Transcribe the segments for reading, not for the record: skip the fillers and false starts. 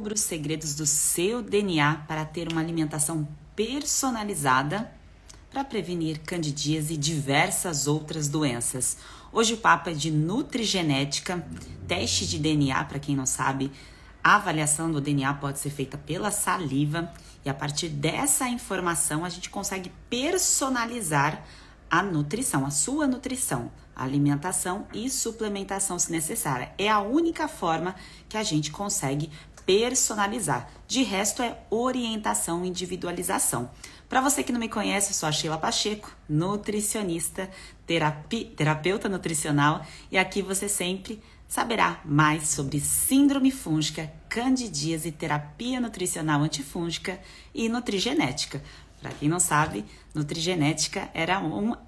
Descubra os segredos do seu DNA para ter uma alimentação personalizada para prevenir candidíase e diversas outras doenças. Hoje o papo é de nutrigenética, teste de DNA, para quem não sabe, a avaliação do DNA pode ser feita pela saliva e a partir dessa informação a gente consegue personalizar a nutrição, a sua nutrição, alimentação e suplementação se necessária. É a única forma que a gente consegue personalizar. De resto é orientação e individualização. Para você que não me conhece, eu sou a Sheila Pacheco, nutricionista, terapeuta nutricional, e aqui você sempre saberá mais sobre síndrome fúngica, candidíase, terapia nutricional antifúngica e nutrigenética. Para quem não sabe, nutrigenética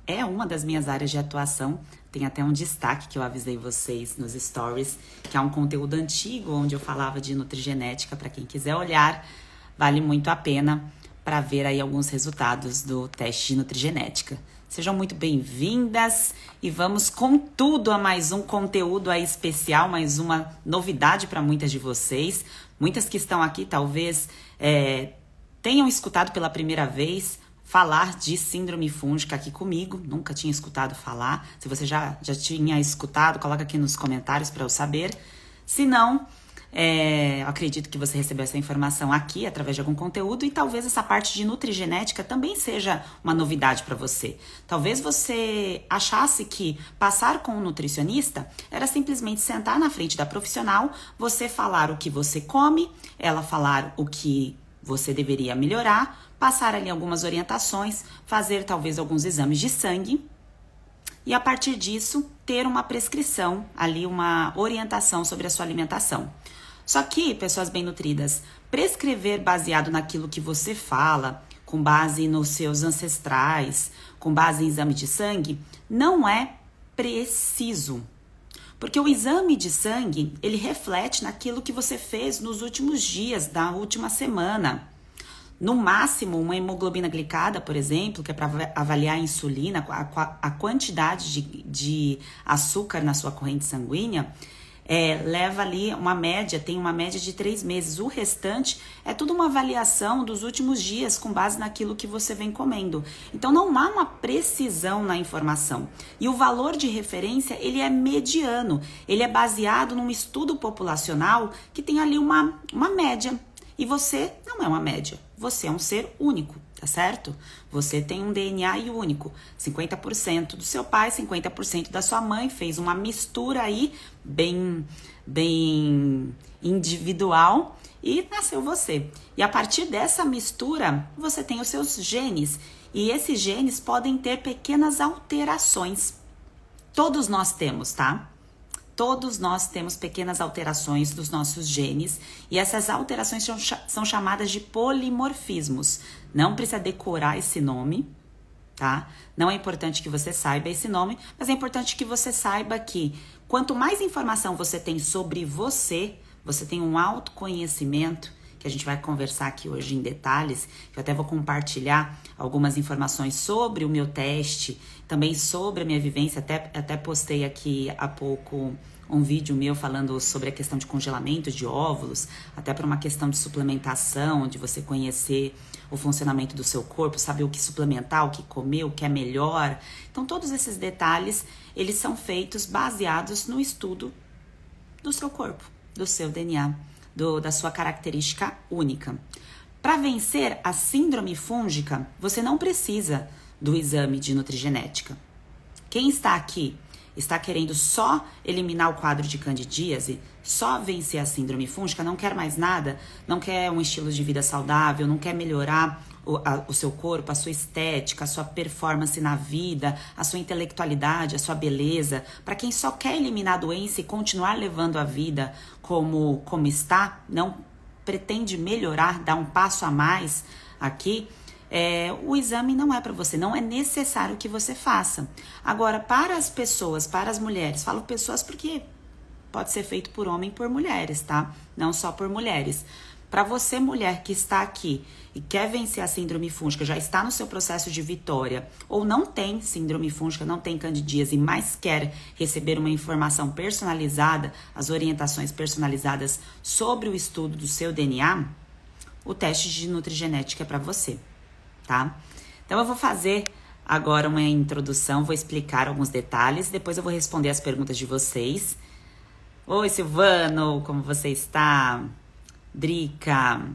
é uma das minhas áreas de atuação. Tem até um destaque que eu avisei vocês nos stories, que é um conteúdo antigo onde eu falava de nutrigenética. Para quem quiser olhar, vale muito a pena para ver aí alguns resultados do teste de nutrigenética. Sejam muito bem-vindas e vamos com tudo a mais um conteúdo aí especial, mais uma novidade para muitas de vocês. Muitas que estão aqui talvez tenham escutado pela primeira vez falar de síndrome fúngica aqui comigo. Nunca tinha escutado falar. Se você já tinha escutado, coloca aqui nos comentários para eu saber. Se não, eu acredito que você recebeu essa informação aqui através de algum conteúdo e talvez essa parte de nutrigenética também seja uma novidade para você. Talvez você achasse que passar com um nutricionista era simplesmente sentar na frente da profissional, você falar o que você come, ela falar o que você deveria melhorar, passar ali algumas orientações, fazer talvez alguns exames de sangue e a partir disso ter uma prescrição, ali uma orientação sobre a sua alimentação. Só que, pessoas bem nutridas, prescrever baseado naquilo que você fala, com base nos seus ancestrais, com base em exame de sangue, não é preciso. Porque o exame de sangue, ele reflete naquilo que você fez nos últimos dias, da última semana. No máximo, uma hemoglobina glicada, por exemplo, que é para avaliar a insulina, a quantidade de açúcar na sua corrente sanguínea, leva ali uma média, tem uma média de 3 meses. O restante é tudo uma avaliação dos últimos dias com base naquilo que você vem comendo. Então não há uma precisão na informação. E o valor de referência, ele é mediano. Ele é baseado num estudo populacional que tem ali uma média. E você não é uma média. Você é um ser único, tá certo? Você tem um DNA único. 50% do seu pai, 50% da sua mãe, fez uma mistura aí bem individual e nasceu você. E a partir dessa mistura, você tem os seus genes. E esses genes podem ter pequenas alterações. Todos nós temos, tá? Todos nós temos pequenas alterações dos nossos genes e essas alterações são chamadas de polimorfismos. Não precisa decorar esse nome, tá? Não é importante que você saiba esse nome, mas é importante que você saiba que quanto mais informação você tem sobre você tem um autoconhecimento, que a gente vai conversar aqui hoje em detalhes, que eu até vou compartilhar algumas informações sobre o meu teste, também sobre a minha vivência, até postei aqui há pouco um vídeo meu falando sobre a questão de congelamento de óvulos, até para uma questão de suplementação, de você conhecer o funcionamento do seu corpo, saber o que suplementar, o que comer, o que é melhor. Então todos esses detalhes, eles são feitos baseados no estudo do seu corpo, do seu DNA, da sua característica única. Para vencer a síndrome fúngica, você não precisa do exame de nutrigenética. Quem está aqui está querendo só eliminar o quadro de candidíase, só vencer a síndrome fúngica, não quer mais nada, não quer um estilo de vida saudável, não quer melhorar o seu corpo, a sua estética, a sua performance na vida, a sua intelectualidade, a sua beleza. Para quem só quer eliminar a doença e continuar levando a vida como está, não pretende melhorar, dar um passo a mais aqui, o exame não é para você, não é necessário que você faça. Agora, para as pessoas, para as mulheres, falo pessoas porque pode ser feito por homem e por mulheres, tá? Não só por mulheres. Para você, mulher que está aqui e quer vencer a síndrome fúngica, já está no seu processo de vitória, ou não tem síndrome fúngica, não tem candidíase, mas quer receber uma informação personalizada, as orientações personalizadas sobre o estudo do seu DNA, o teste de nutrigenética é para você, tá? Então, eu vou fazer agora uma introdução, vou explicar alguns detalhes, depois eu vou responder as perguntas de vocês. Oi, Silvano, como você está? Drica.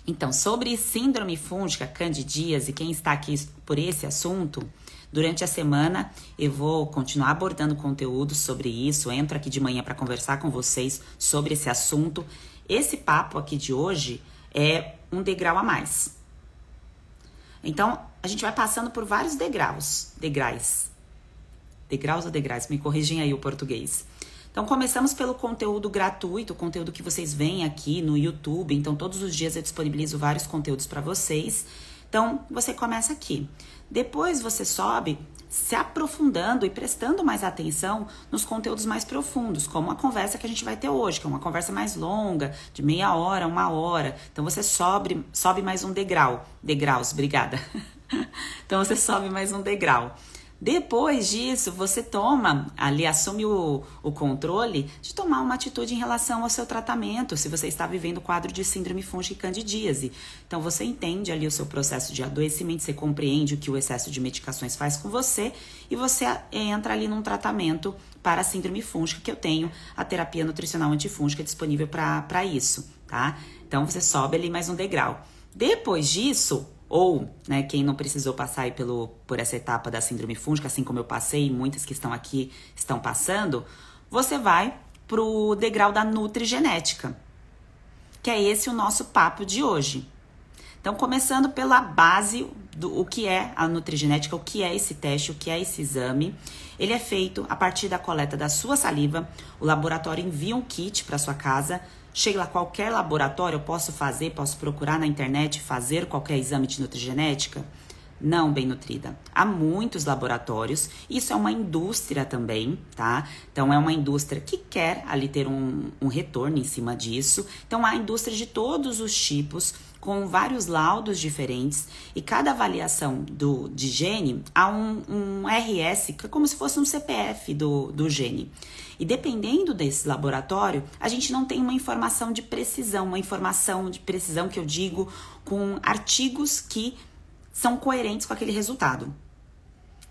Então, sobre síndrome fúngica, candidíase, quem está aqui por esse assunto, durante a semana eu vou continuar abordando conteúdo sobre isso, entro aqui de manhã para conversar com vocês sobre esse assunto. Esse papo aqui de hoje é um degrau a mais. Então, a gente vai passando por vários degraus. Degraus ou degraus? Me corrigem aí o português. Então, começamos pelo conteúdo gratuito, o conteúdo que vocês veem aqui no YouTube. Então, todos os dias eu disponibilizo vários conteúdos para vocês. Então, você começa aqui. Depois, você sobe se aprofundando e prestando mais atenção nos conteúdos mais profundos, como a conversa que a gente vai ter hoje, que é uma conversa mais longa, de meia hora, 1 hora. Então, você sobe mais um degrau. Degraus, obrigada. Então, você sobe mais um degrau. Depois disso, você assume o controle de tomar uma atitude em relação ao seu tratamento, se você está vivendo o quadro de síndrome fúngica e candidíase. Então, você entende ali o seu processo de adoecimento, você compreende o que o excesso de medicações faz com você e você entra ali num tratamento para a síndrome fúngica, que eu tenho a terapia nutricional antifúngica disponível para isso, tá? Então, você sobe ali mais um degrau. Depois disso, ou, né, quem não precisou passar aí por essa etapa da síndrome fúngica, assim como eu passei e muitas que estão aqui estão passando, você vai pro degrau da nutrigenética, que é esse o nosso papo de hoje. Então, começando pela base do o que é a nutrigenética, o que é esse teste, o que é esse exame. Ele é feito a partir da coleta da sua saliva, o laboratório envia um kit para sua casa. Chega lá, qualquer laboratório, eu posso procurar na internet, fazer qualquer exame de nutrigenética? Não, bem nutrida. Há muitos laboratórios, isso é uma indústria também, tá? Então, é uma indústria que quer ali ter um retorno em cima disso. Então, há indústria de todos os tipos, com vários laudos diferentes, e cada avaliação de gene, há um RS, que é como se fosse um CPF do gene. E dependendo desse laboratório, a gente não tem uma informação de precisão que eu digo com artigos que são coerentes com aquele resultado.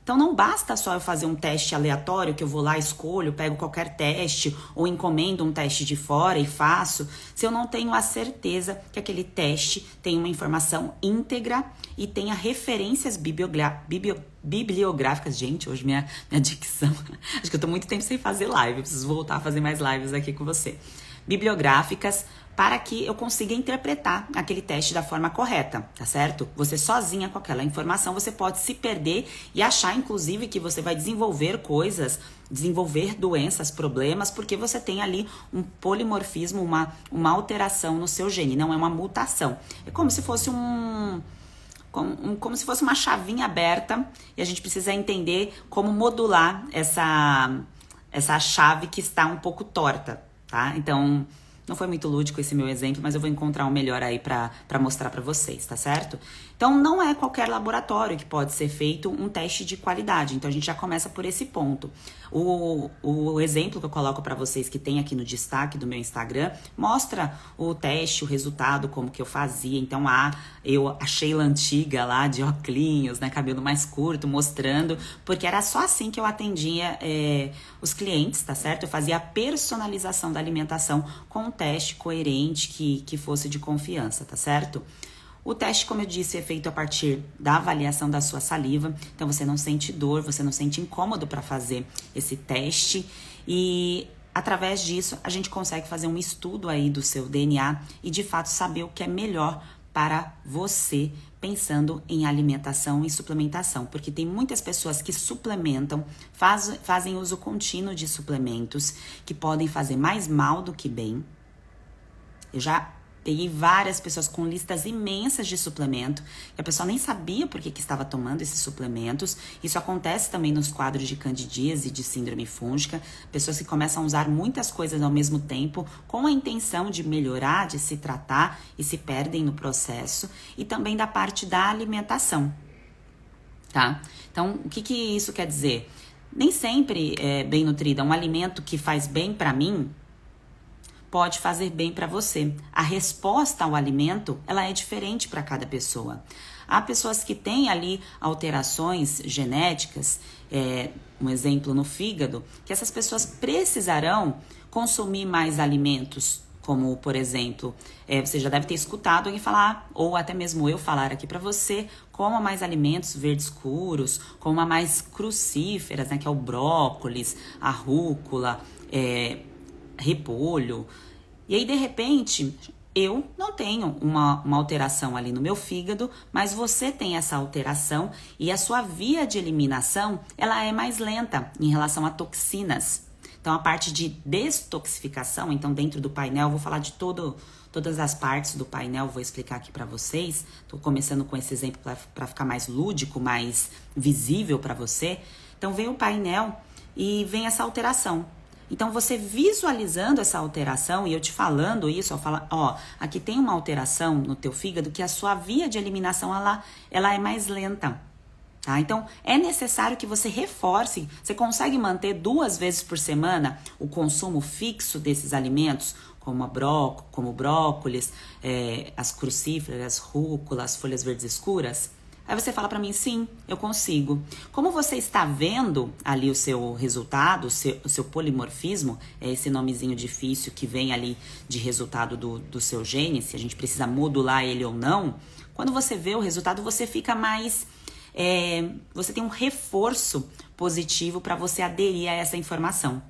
Então, não basta só eu fazer um teste aleatório, que eu vou lá, escolho, pego qualquer teste, ou encomendo um teste de fora e faço, se eu não tenho a certeza que aquele teste tem uma informação íntegra e tenha referências bibliográficas. Gente, hoje minha dicção, acho que eu tô muito tempo sem fazer live, eu preciso voltar a fazer mais lives aqui com você. Bibliográficas, para que eu consiga interpretar aquele teste da forma correta, tá certo? Você sozinha com aquela informação, você pode se perder e achar, inclusive, que você vai desenvolver doenças, problemas, porque você tem ali um polimorfismo, uma alteração no seu gene, não é uma mutação. É como se fosse como se fosse uma chavinha aberta e a gente precisa entender como modular essa chave que está um pouco torta, tá? Então, não foi muito lúdico esse meu exemplo, mas eu vou encontrar um melhor aí pra mostrar pra vocês, tá certo? Então, não é qualquer laboratório que pode ser feito um teste de qualidade. Então, a gente já começa por esse ponto. O exemplo que eu coloco pra vocês, que tem aqui no destaque do meu Instagram, mostra o teste, o resultado, como que eu fazia. Então, eu a Sheila antiga lá, de óculos, né, cabelo mais curto, mostrando, porque era só assim que eu atendia os clientes, tá certo? Eu fazia a personalização da alimentação com um teste coerente que fosse de confiança, tá certo? O teste, como eu disse, é feito a partir da avaliação da sua saliva. Então, você não sente dor, você não sente incômodo para fazer esse teste. E, através disso, a gente consegue fazer um estudo aí do seu DNA e, de fato, saber o que é melhor para você, pensando em alimentação e suplementação. Porque tem muitas pessoas que suplementam, fazem uso contínuo de suplementos, que podem fazer mais mal do que bem. Eu já peguei várias pessoas com listas imensas de suplemento, que a pessoa nem sabia por que estava tomando esses suplementos. Isso acontece também nos quadros de candidíase e de síndrome fúngica. Pessoas que começam a usar muitas coisas ao mesmo tempo, com a intenção de melhorar, de se tratar e se perdem no processo. E também da parte da alimentação, tá? Então, o que isso quer dizer? Nem sempre é bem nutrida. Um alimento que faz bem para mim pode fazer bem para você. A resposta ao alimento, ela é diferente para cada pessoa. Há pessoas que têm ali alterações genéticas, um exemplo no fígado, que essas pessoas precisarão consumir mais alimentos, como, por exemplo, você já deve ter escutado alguém falar, ou até mesmo eu falar aqui para você, coma mais alimentos verdes escuros, coma mais crucíferas, né, que é o brócolis, a rúcula, repolho. E aí, de repente, eu não tenho uma alteração ali no meu fígado, mas você tem essa alteração e a sua via de eliminação, ela é mais lenta em relação a toxinas. Então, a parte de destoxificação, então dentro do painel, eu vou falar de todas as partes do painel, vou explicar aqui para vocês. Estou começando com esse exemplo para ficar mais lúdico, mais visível para você. Então, vem o painel e vem essa alteração. Então, você visualizando essa alteração e eu te falando isso, aqui tem uma alteração no teu fígado que a sua via de eliminação, ela é mais lenta, tá? Então, é necessário que você reforce. Você consegue manter 2 vezes por semana o consumo fixo desses alimentos, como brócolis, as crucíferas, as rúculas, as folhas verdes escuras? Aí você fala para mim, sim, eu consigo. Como você está vendo ali o seu resultado, o seu polimorfismo, é esse nomezinho difícil que vem ali de resultado do seu gene, se a gente precisa modular ele ou não, quando você vê o resultado, você fica mais... você tem um reforço positivo para você aderir a essa informação.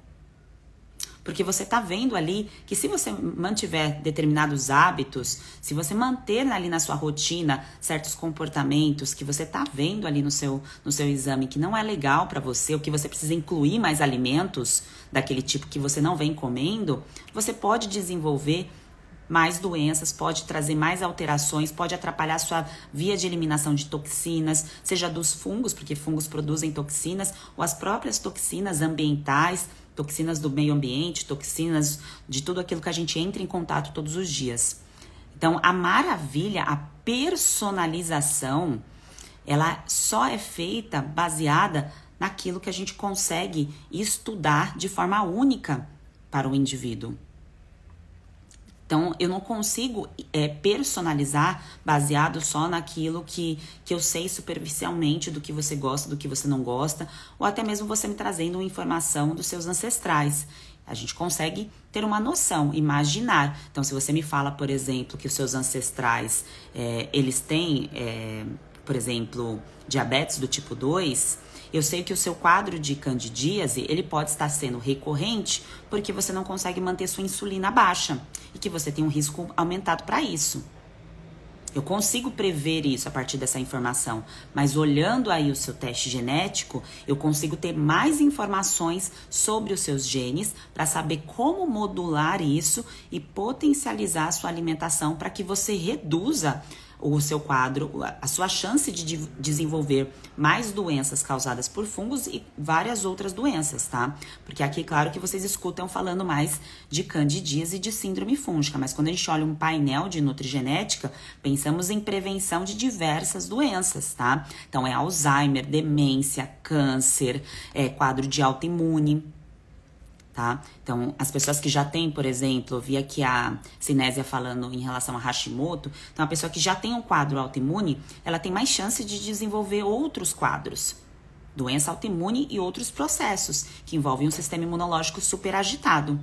Porque você está vendo ali que se você mantiver determinados hábitos, se você manter ali na sua rotina certos comportamentos que você está vendo ali no seu exame que não é legal para você, ou que você precisa incluir mais alimentos daquele tipo que você não vem comendo, você pode desenvolver mais doenças, pode trazer mais alterações, pode atrapalhar a sua via de eliminação de toxinas, seja dos fungos, porque fungos produzem toxinas, ou as próprias toxinas ambientais, toxinas do meio ambiente, toxinas de tudo aquilo que a gente entra em contato todos os dias. Então, a maravilha, a personalização, ela só é feita baseada naquilo que a gente consegue estudar de forma única para o indivíduo. Então, eu não consigo personalizar baseado só naquilo que eu sei superficialmente do que você gosta, do que você não gosta, ou até mesmo você me trazendo uma informação dos seus ancestrais. A gente consegue ter uma noção, imaginar. Então, se você me fala, por exemplo, que os seus ancestrais, eles têm, por exemplo, diabetes do tipo 2... eu sei que o seu quadro de candidíase, ele pode estar sendo recorrente porque você não consegue manter sua insulina baixa e que você tem um risco aumentado para isso. Eu consigo prever isso a partir dessa informação, mas olhando aí o seu teste genético, eu consigo ter mais informações sobre os seus genes para saber como modular isso e potencializar a sua alimentação para que você reduza o seu quadro, a sua chance de desenvolver mais doenças causadas por fungos e várias outras doenças, tá? Porque aqui, claro que vocês escutam falando mais de candidíase e de síndrome fúngica, mas quando a gente olha um painel de nutrigenética, pensamos em prevenção de diversas doenças, tá? Então, é Alzheimer, demência, câncer, quadro de autoimune. Tá? Então, as pessoas que já têm, por exemplo, eu vi aqui a Cinésia falando em relação a Hashimoto, então a pessoa que já tem um quadro autoimune, ela tem mais chance de desenvolver outros quadros, doença autoimune e outros processos que envolvem um sistema imunológico super agitado.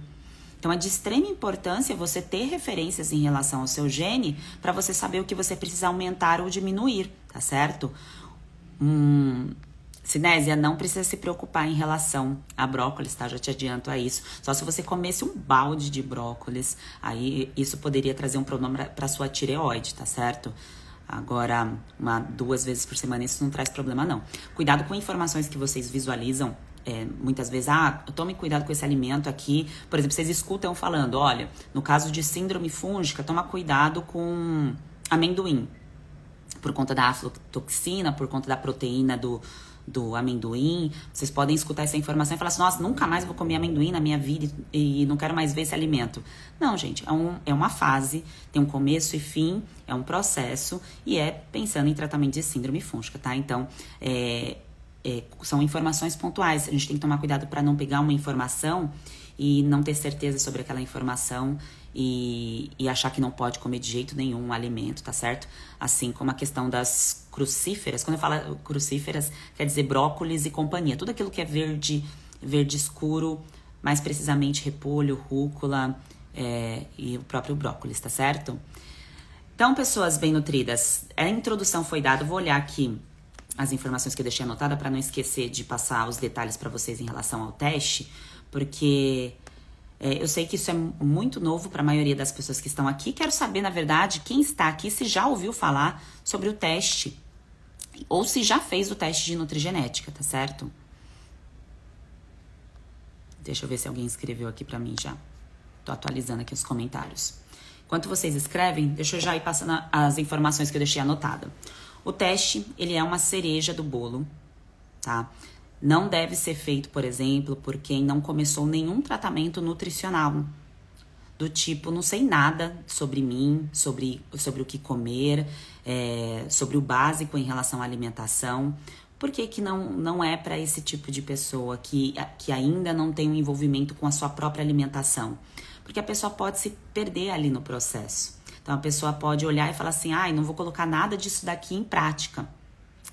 Então, é de extrema importância você ter referências em relação ao seu gene para você saber o que você precisa aumentar ou diminuir, tá certo? Cinésia, não precisa se preocupar em relação a brócolis, tá? Já te adianto a isso. Só se você comesse um balde de brócolis, aí isso poderia trazer um problema para sua tireoide, tá certo? Agora, 2 vezes por semana, isso não traz problema, não. Cuidado com informações que vocês visualizam muitas vezes, tome cuidado com esse alimento aqui. Por exemplo, vocês escutam eu falando, olha, no caso de síndrome fúngica, toma cuidado com amendoim. Por conta da aflatoxina, por conta da proteína do amendoim. Vocês podem escutar essa informação e falar assim, nossa, nunca mais vou comer amendoim na minha vida e não quero mais ver esse alimento. Não, gente, é uma fase, tem um começo e fim, é um processo e é pensando em tratamento de síndrome fúngica, tá? Então, são informações pontuais. A gente tem que tomar cuidado para não pegar uma informação e não ter certeza sobre aquela informação e achar que não pode comer de jeito nenhum um alimento, tá certo? Assim como a questão das crucíferas. Quando eu falo crucíferas, quer dizer brócolis e companhia. Tudo aquilo que é verde escuro, mais precisamente repolho, rúcula e o próprio brócolis, tá certo? Então, pessoas bem nutridas, a introdução foi dada. Eu vou olhar aqui as informações que eu deixei anotada para não esquecer de passar os detalhes para vocês em relação ao teste, porque eu sei que isso é muito novo para a maioria das pessoas que estão aqui. Quero saber, na verdade, quem está aqui, se já ouviu falar sobre o teste ou se já fez o teste de nutrigenética, tá certo? Deixa eu ver se alguém escreveu aqui para mim já. Tô atualizando aqui os comentários. Enquanto vocês escrevem, deixa eu já ir passando as informações que eu deixei anotada. O teste, ele é uma cereja do bolo, tá? Não deve ser feito, por exemplo, por quem não começou nenhum tratamento nutricional. Do tipo, não sei nada sobre mim, sobre o que comer, sobre o básico em relação à alimentação. Por que não é para esse tipo de pessoa que ainda não tem um envolvimento com a sua própria alimentação? Porque a pessoa pode se perder ali no processo. Então, a pessoa pode olhar e falar assim, não vou colocar nada disso daqui em prática.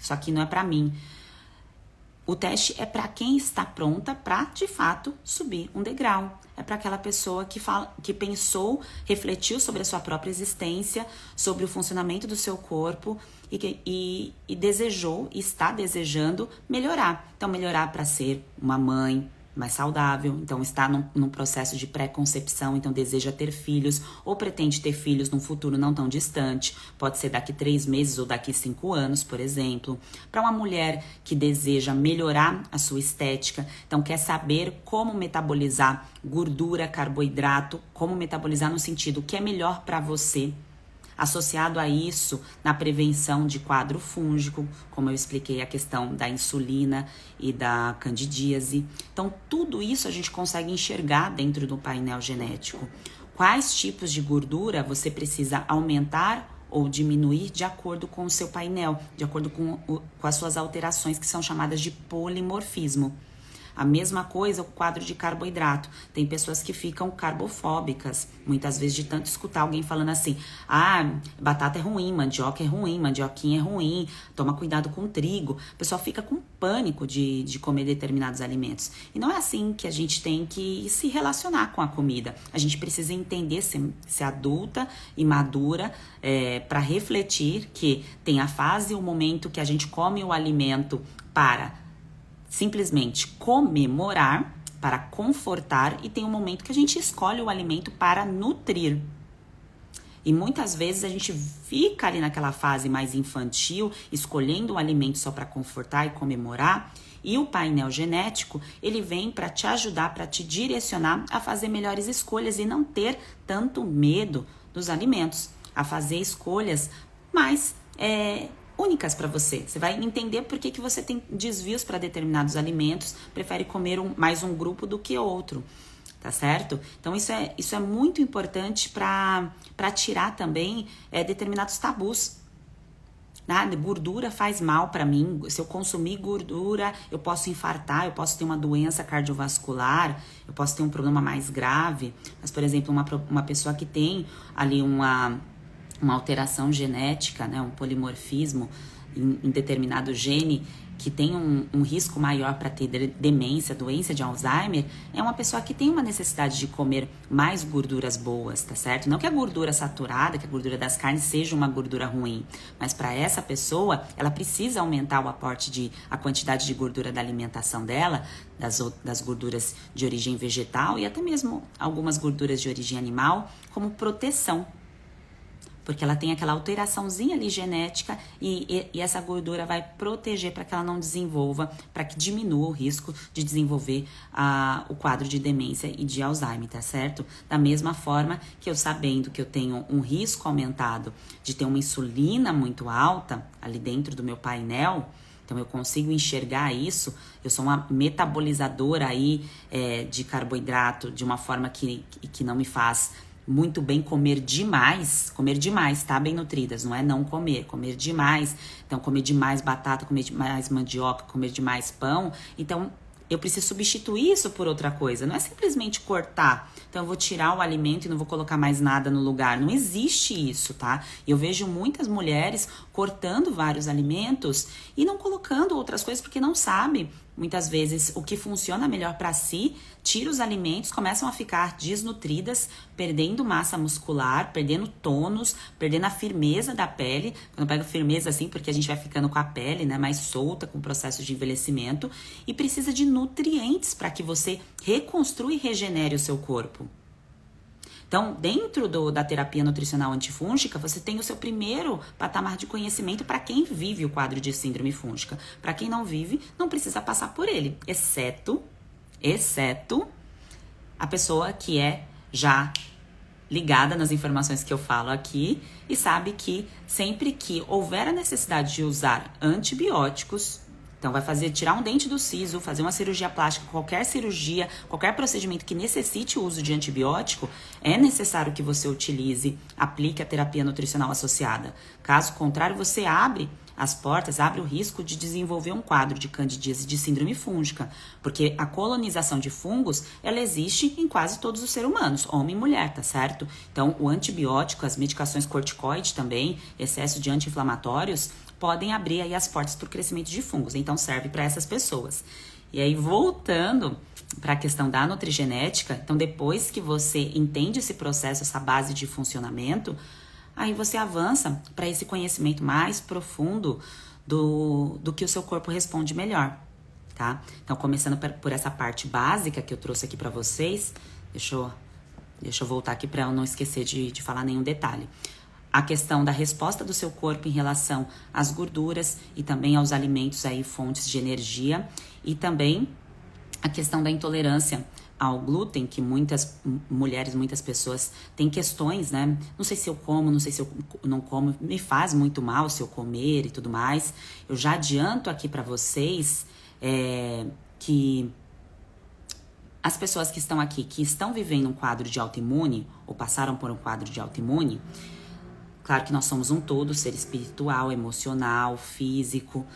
Isso aqui não é para mim. O teste é para quem está pronta para, de fato, subir um degrau. É para aquela pessoa que pensou, refletiu sobre a sua própria existência, sobre o funcionamento do seu corpo e desejou, e está desejando melhorar. Então, melhorar para ser uma mãe mais saudável, então está num processo de pré-concepção, então deseja ter filhos ou pretende ter filhos num futuro não tão distante, pode ser daqui 3 meses ou daqui 5 anos, por exemplo. Para uma mulher que deseja melhorar a sua estética, então quer saber como metabolizar gordura, carboidrato, como metabolizar no sentido que é melhor para você. Associado a isso, na prevenção de quadro fúngico, como eu expliquei, a questão da insulina e da candidíase. Então, tudo isso a gente consegue enxergar dentro do painel genético. Quais tipos de gordura você precisa aumentar ou diminuir de acordo com o seu painel, de acordo com as suas alterações, que são chamadas de polimorfismo. A mesma coisa o quadro de carboidrato. Tem pessoas que ficam carbofóbicas, muitas vezes de tanto escutar alguém falando assim, batata é ruim, mandioca é ruim, mandioquinha é ruim, toma cuidado com trigo. A pessoa fica com pânico de comer determinados alimentos. E não é assim que a gente tem que se relacionar com a comida. A gente precisa entender, ser adulta e madura para refletir que tem a fase e o momento que a gente come o alimento para simplesmente comemorar, para confortar, e tem um momento que a gente escolhe o alimento para nutrir. E muitas vezes a gente fica ali naquela fase mais infantil, escolhendo o alimento só para confortar e comemorar, e o painel genético, ele vem para te ajudar, para te direcionar a fazer melhores escolhas e não ter tanto medo dos alimentos, a fazer escolhas mais únicas para você. Você vai entender por que você tem desvios para determinados alimentos, prefere comer mais um grupo do que outro, tá certo? Então isso é muito importante para tirar também determinados tabus. Gordura faz mal para mim. Se eu consumir gordura, eu posso infartar, eu posso ter uma doença cardiovascular, eu posso ter um problema mais grave. Mas, por exemplo, uma pessoa que tem ali uma alteração genética, um polimorfismo em determinado gene, que tem um risco maior para ter demência, doença de Alzheimer, é uma pessoa que tem uma necessidade de comer mais gorduras boas, tá certo? Não que a gordura saturada, que a gordura das carnes seja uma gordura ruim, mas para essa pessoa, ela precisa aumentar o aporte a quantidade de gordura da alimentação dela, das gorduras de origem vegetal e até mesmo algumas gorduras de origem animal, como proteção. Porque ela tem aquela alteraçãozinha ali genética e essa gordura vai proteger para que ela não desenvolva, para que diminua o risco de desenvolver o quadro de demência e de Alzheimer, tá certo? Da mesma forma que eu, sabendo que eu tenho um risco aumentado de ter uma insulina muito alta ali dentro do meu painel, então eu consigo enxergar isso, eu sou uma metabolizadora aí de carboidrato de uma forma que não me faz muito bem comer demais, tá? Bem nutridas, não é não comer, comer demais. Então, comer demais batata, comer demais mandioca, comer demais pão. Então, eu preciso substituir isso por outra coisa. Não é simplesmente cortar. Então, eu vou tirar o alimento e não vou colocar mais nada no lugar. Não existe isso, tá? Eu vejo muitas mulheres cortando vários alimentos e não colocando outras coisas porque não sabe. Muitas vezes o que funciona melhor para si, tira os alimentos, começam a ficar desnutridas, perdendo massa muscular, perdendo tônus, perdendo a firmeza da pele. Quando eu pego firmeza assim, porque a gente vai ficando com a pele, né, mais solta com o processo de envelhecimento, e precisa de nutrientes para que você reconstrua e regenere o seu corpo. Então, dentro da terapia nutricional antifúngica, você tem o seu primeiro patamar de conhecimento para quem vive o quadro de síndrome fúngica. Para quem não vive, não precisa passar por ele, exceto a pessoa que é já ligada nas informações que eu falo aqui e sabe que sempre que houver a necessidade de usar antibióticos, então vai tirar um dente do siso, fazer uma cirurgia plástica, qualquer cirurgia, qualquer procedimento que necessite o uso de antibiótico, é necessário que você utilize, aplique a terapia nutricional associada. Caso contrário, você abre as portas, abre o risco de desenvolver um quadro de candidíase e de síndrome fúngica, porque a colonização de fungos, ela existe em quase todos os seres humanos, homem e mulher, tá certo? Então, o antibiótico, as medicações corticoides também, excesso de anti-inflamatórios, podem abrir aí as portas para o crescimento de fungos, então serve para essas pessoas. E aí, voltando para a questão da nutrigenética, então depois que você entende esse processo, essa base de funcionamento, aí você avança para esse conhecimento mais profundo do que o seu corpo responde melhor, tá? Então, começando por essa parte básica que eu trouxe aqui para vocês, deixa eu voltar aqui para eu não esquecer de falar nenhum detalhe. A questão da resposta do seu corpo em relação às gorduras e também aos alimentos aí, fontes de energia, e também a questão da intolerância ao glúten, que muitas mulheres, muitas pessoas têm questões, né? Não sei se eu como, não sei se eu não como, me faz muito mal se eu comer e tudo mais. Eu já adianto aqui para vocês que as pessoas que estão aqui, que estão vivendo um quadro de autoimune, ou passaram por um quadro de autoimune, claro que nós somos um todo, ser espiritual, emocional, físico,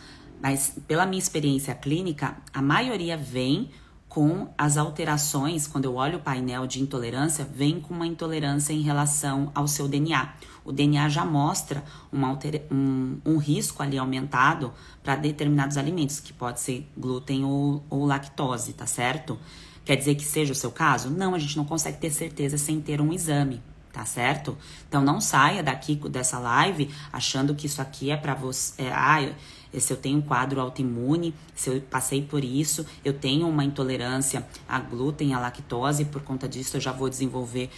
mas pela minha experiência clínica, a maioria vem com as alterações, quando eu olho o painel de intolerância, vem com uma intolerância em relação ao seu DNA. O DNA já mostra um risco ali aumentado para determinados alimentos, que pode ser glúten ou lactose, tá certo? Quer dizer que seja o seu caso? Não, a gente não consegue ter certeza sem ter um exame. Tá certo? Então não saia daqui dessa live achando que isso aqui é pra você. Se eu tenho um quadro autoimune, se eu passei por isso, eu tenho uma intolerância a glúten, a lactose, por conta disso eu já vou desenvolver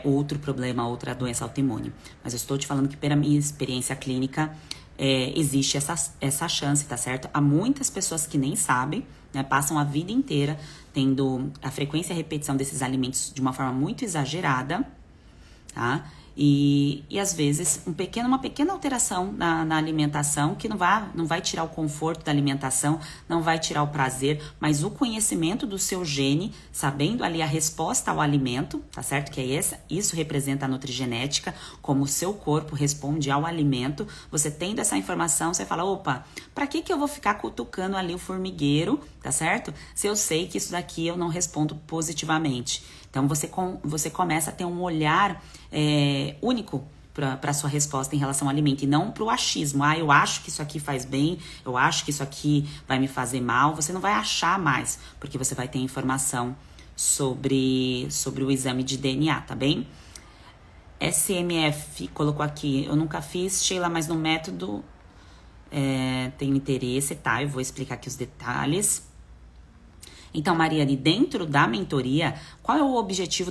outro problema, outra doença autoimune. Mas eu estou te falando que pela minha experiência clínica existe essa chance, tá certo? Há muitas pessoas que nem sabem, né, passam a vida inteira tendo a frequência e a repetição desses alimentos de uma forma muito exagerada, tá? E às vezes uma pequena alteração na alimentação que não vai tirar o conforto da alimentação, não vai tirar o prazer, mas o conhecimento do seu gene, sabendo ali a resposta ao alimento, tá certo? Que isso representa a nutrigenética, como o seu corpo responde ao alimento. Você tendo essa informação, você fala, opa, pra que eu vou ficar cutucando ali o formigueiro, tá certo? Se eu sei que isso daqui eu não respondo positivamente. Então, você começa a ter um olhar único para a sua resposta em relação ao alimento, e não para o achismo. Eu acho que isso aqui faz bem, eu acho que isso aqui vai me fazer mal. Você não vai achar mais, porque você vai ter informação sobre o exame de DNA, tá bem? SMF colocou aqui, eu nunca fiz, Sheila, mas no método tenho interesse, tá? Eu vou explicar aqui os detalhes. Então, Mariane, dentro da mentoria, qual é o objetivo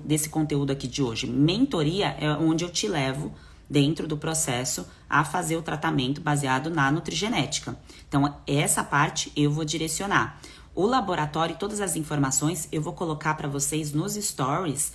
desse conteúdo aqui de hoje? Mentoria é onde eu te levo, dentro do processo a fazer o tratamento baseado na nutrigenética. Então, essa parte eu vou direcionar. O laboratório e todas as informações eu vou colocar para vocês nos stories,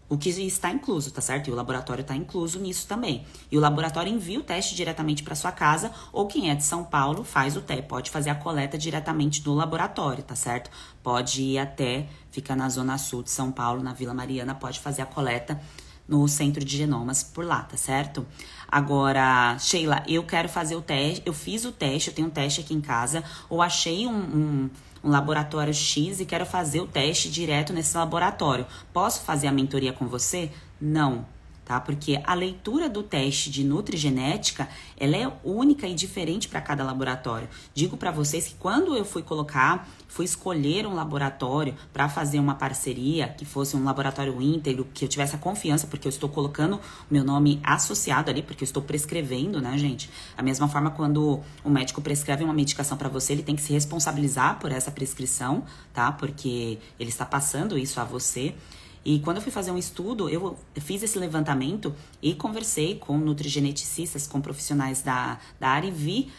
o que está incluso, tá certo? E o laboratório está incluso nisso também. E o laboratório envia o teste diretamente para sua casa, ou quem é de São Paulo faz o teste, pode fazer a coleta diretamente no laboratório, tá certo? Pode ir até, fica na zona sul de São Paulo, na Vila Mariana, pode fazer a coleta no Centro de Genomas por lá, tá certo? Agora, Sheila, eu quero fazer o teste, eu fiz o teste, eu tenho um teste aqui em casa, ou achei um laboratório X e quero fazer o teste direto nesse laboratório. Posso fazer a mentoria com você? Não, tá? Porque a leitura do teste de nutrigenética, ela é única e diferente para cada laboratório. Digo para vocês que quando eu fui escolher um laboratório para fazer uma parceria, que fosse um laboratório íntegro, que eu tivesse a confiança, porque eu estou colocando meu nome associado ali, porque eu estou prescrevendo, né, gente? Da mesma forma, quando o médico prescreve uma medicação para você, ele tem que se responsabilizar por essa prescrição, tá? Porque ele está passando isso a você. E quando eu fui fazer um estudo, eu fiz esse levantamento e conversei com nutrigeneticistas, com profissionais da área e vi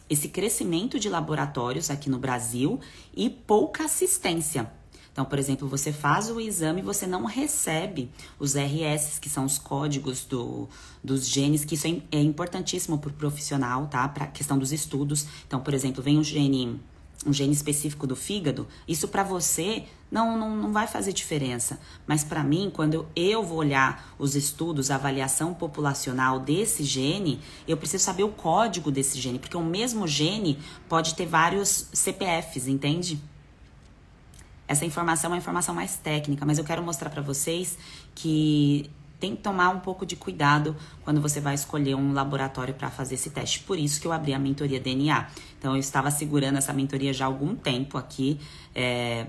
esse crescimento de laboratórios aqui no Brasil e pouca assistência. Então, por exemplo, você faz o exame e você não recebe os RS, que são os códigos dos genes, que isso é importantíssimo para o profissional, tá? Para a questão dos estudos. Então, por exemplo, vem um gene específico do fígado, isso para você não vai fazer diferença. Mas para mim, quando eu vou olhar os estudos, a avaliação populacional desse gene, eu preciso saber o código desse gene, porque o mesmo gene pode ter vários CPFs, entende? Essa informação é uma informação mais técnica, mas eu quero mostrar para vocês que tem que tomar um pouco de cuidado quando você vai escolher um laboratório para fazer esse teste. Por isso que eu abri a mentoria DNA. Então, eu estava segurando essa mentoria já há algum tempo aqui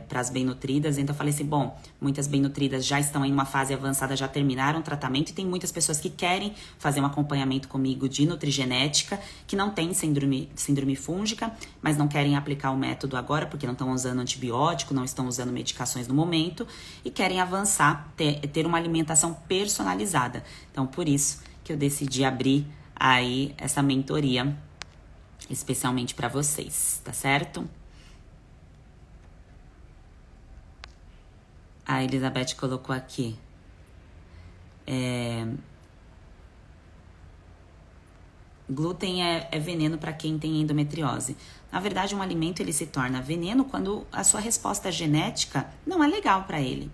para as bem-nutridas. Então, eu falei assim, bom, muitas bem-nutridas já estão em uma fase avançada, já terminaram o tratamento. E tem muitas pessoas que querem fazer um acompanhamento comigo de nutrigenética, que não tem síndrome fúngica, mas não querem aplicar o método agora, porque não estão usando antibiótico, não estão usando medicações no momento, e querem avançar, ter uma alimentação personalizada. Então, por isso que eu decidi abrir aí essa mentoria especialmente para vocês, tá certo? A Elizabeth colocou aqui. Glúten é veneno para quem tem endometriose. Na verdade, um alimento ele se torna veneno quando a sua resposta genética não é legal para ele.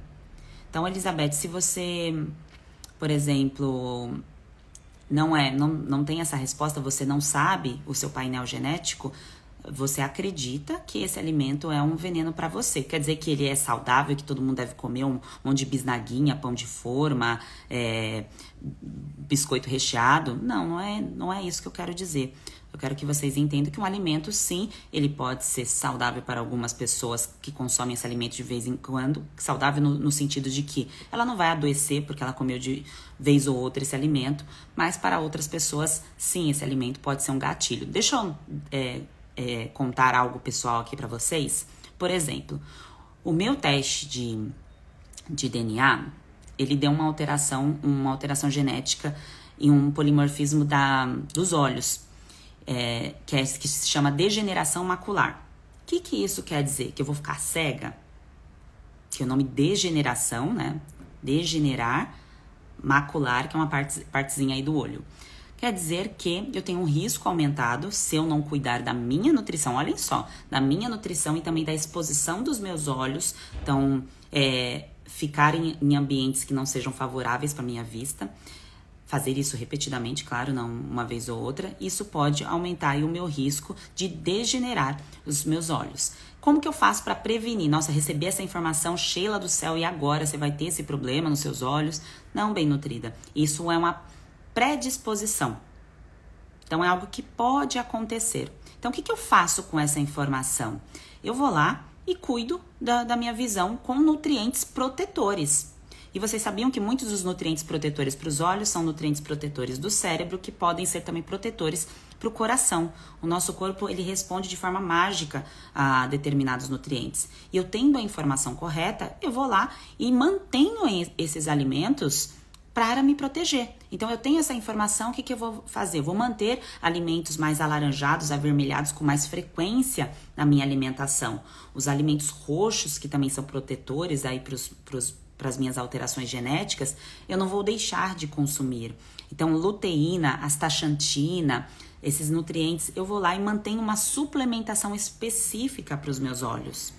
Então, Elizabeth, se você, por exemplo, não tem essa resposta, você não sabe o seu painel genético, você acredita que esse alimento é um veneno para você. Quer dizer que ele é saudável, que todo mundo deve comer um monte de bisnaguinha, pão de forma, biscoito recheado? Não é isso que eu quero dizer. Eu quero que vocês entendam que um alimento, sim, ele pode ser saudável para algumas pessoas que consomem esse alimento de vez em quando. Saudável no sentido de que ela não vai adoecer porque ela comeu de vez ou outra esse alimento. Mas para outras pessoas, sim, esse alimento pode ser um gatilho. Deixa eu contar algo pessoal aqui para vocês. Por exemplo, o meu teste de DNA, ele deu uma alteração genética em um polimorfismo dos olhos. Que se chama degeneração macular. O que isso quer dizer? Que eu vou ficar cega? Que é o nome degeneração, né? Degenerar macular, que é uma partezinha aí do olho. Quer dizer que eu tenho um risco aumentado se eu não cuidar da minha nutrição. Olhem só, da minha nutrição e também da exposição dos meus olhos. Então, ficar em ambientes que não sejam favoráveis para minha vista. Fazer isso repetidamente, claro, não uma vez ou outra, isso pode aumentar aí o meu risco de degenerar os meus olhos. Como que eu faço para prevenir? Nossa, recebi essa informação, Sheila do céu, e agora você vai ter esse problema nos seus olhos? Não, bem nutrida. Isso é uma predisposição. Então, é algo que pode acontecer. Então, o que eu faço com essa informação? Eu vou lá e cuido da minha visão com nutrientes protetores. E vocês sabiam que muitos dos nutrientes protetores para os olhos são nutrientes protetores do cérebro, que podem ser também protetores para o coração. O nosso corpo, ele responde de forma mágica a determinados nutrientes. E eu tendo a informação correta, eu vou lá e mantenho esses alimentos para me proteger. Então, eu tenho essa informação, o que eu vou fazer? Eu vou manter alimentos mais alaranjados, avermelhados com mais frequência na minha alimentação. Os alimentos roxos, que também são protetores aí para as minhas alterações genéticas, eu não vou deixar de consumir. Então, luteína, astaxantina, esses nutrientes, eu vou lá e mantenho uma suplementação específica para os meus olhos.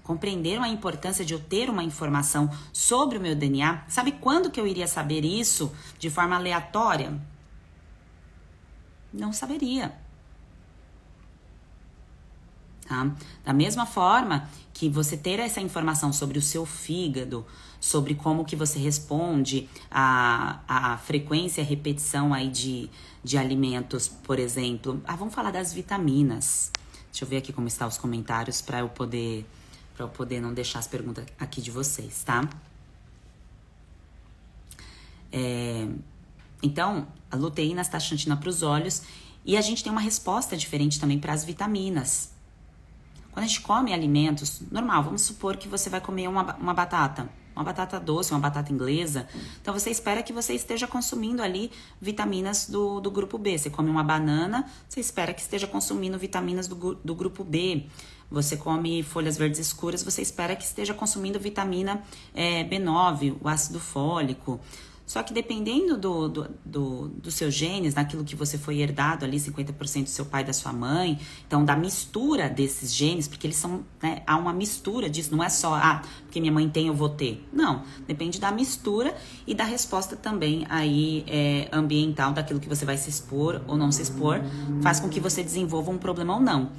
Compreenderam a importância de eu ter uma informação sobre o meu DNA? Sabe quando que eu iria saber isso de forma aleatória? Não saberia. Tá? Da mesma forma que você ter essa informação sobre o seu fígado, sobre como que você responde a frequência e repetição aí de alimentos, por exemplo. Vamos falar das vitaminas. Deixa eu ver aqui como estão os comentários para eu poder não deixar as perguntas aqui de vocês, tá? Então, a luteína, astaxantina para os olhos, e a gente tem uma resposta diferente também para as vitaminas. Quando a gente come alimentos, normal, vamos supor que você vai comer uma batata doce, uma batata inglesa, então você espera que você esteja consumindo ali vitaminas do grupo B. Você come uma banana, você espera que esteja consumindo vitaminas do grupo B. Você come folhas verdes escuras, você espera que esteja consumindo vitamina B9, o ácido fólico. Só que dependendo dos seus genes, daquilo que você foi herdado ali, 50% do seu pai e da sua mãe, então da mistura desses genes, porque eles são, né, há uma mistura disso, não é só, porque minha mãe tem, eu vou ter. Não, depende da mistura e da resposta também aí ambiental, daquilo que você vai se expor ou não se expor, faz com que você desenvolva um problema ou não.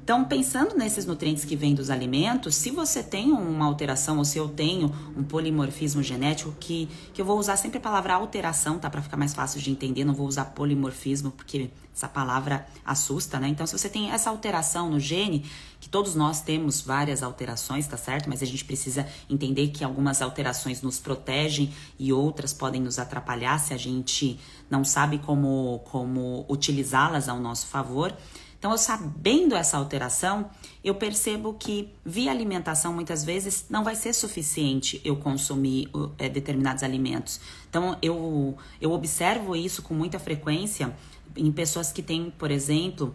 Então, pensando nesses nutrientes que vêm dos alimentos, se você tem uma alteração ou se eu tenho um polimorfismo genético, que eu vou usar sempre a palavra alteração, tá? Para ficar mais fácil de entender, não vou usar polimorfismo, porque essa palavra assusta, né? Então, se você tem essa alteração no gene, que todos nós temos várias alterações, tá certo? Mas a gente precisa entender que algumas alterações nos protegem e outras podem nos atrapalhar se a gente não sabe como utilizá-las ao nosso favor. Então, eu sabendo essa alteração, eu percebo que via alimentação, muitas vezes, não vai ser suficiente eu consumir determinados alimentos. Então, eu observo isso com muita frequência em pessoas que têm, por exemplo,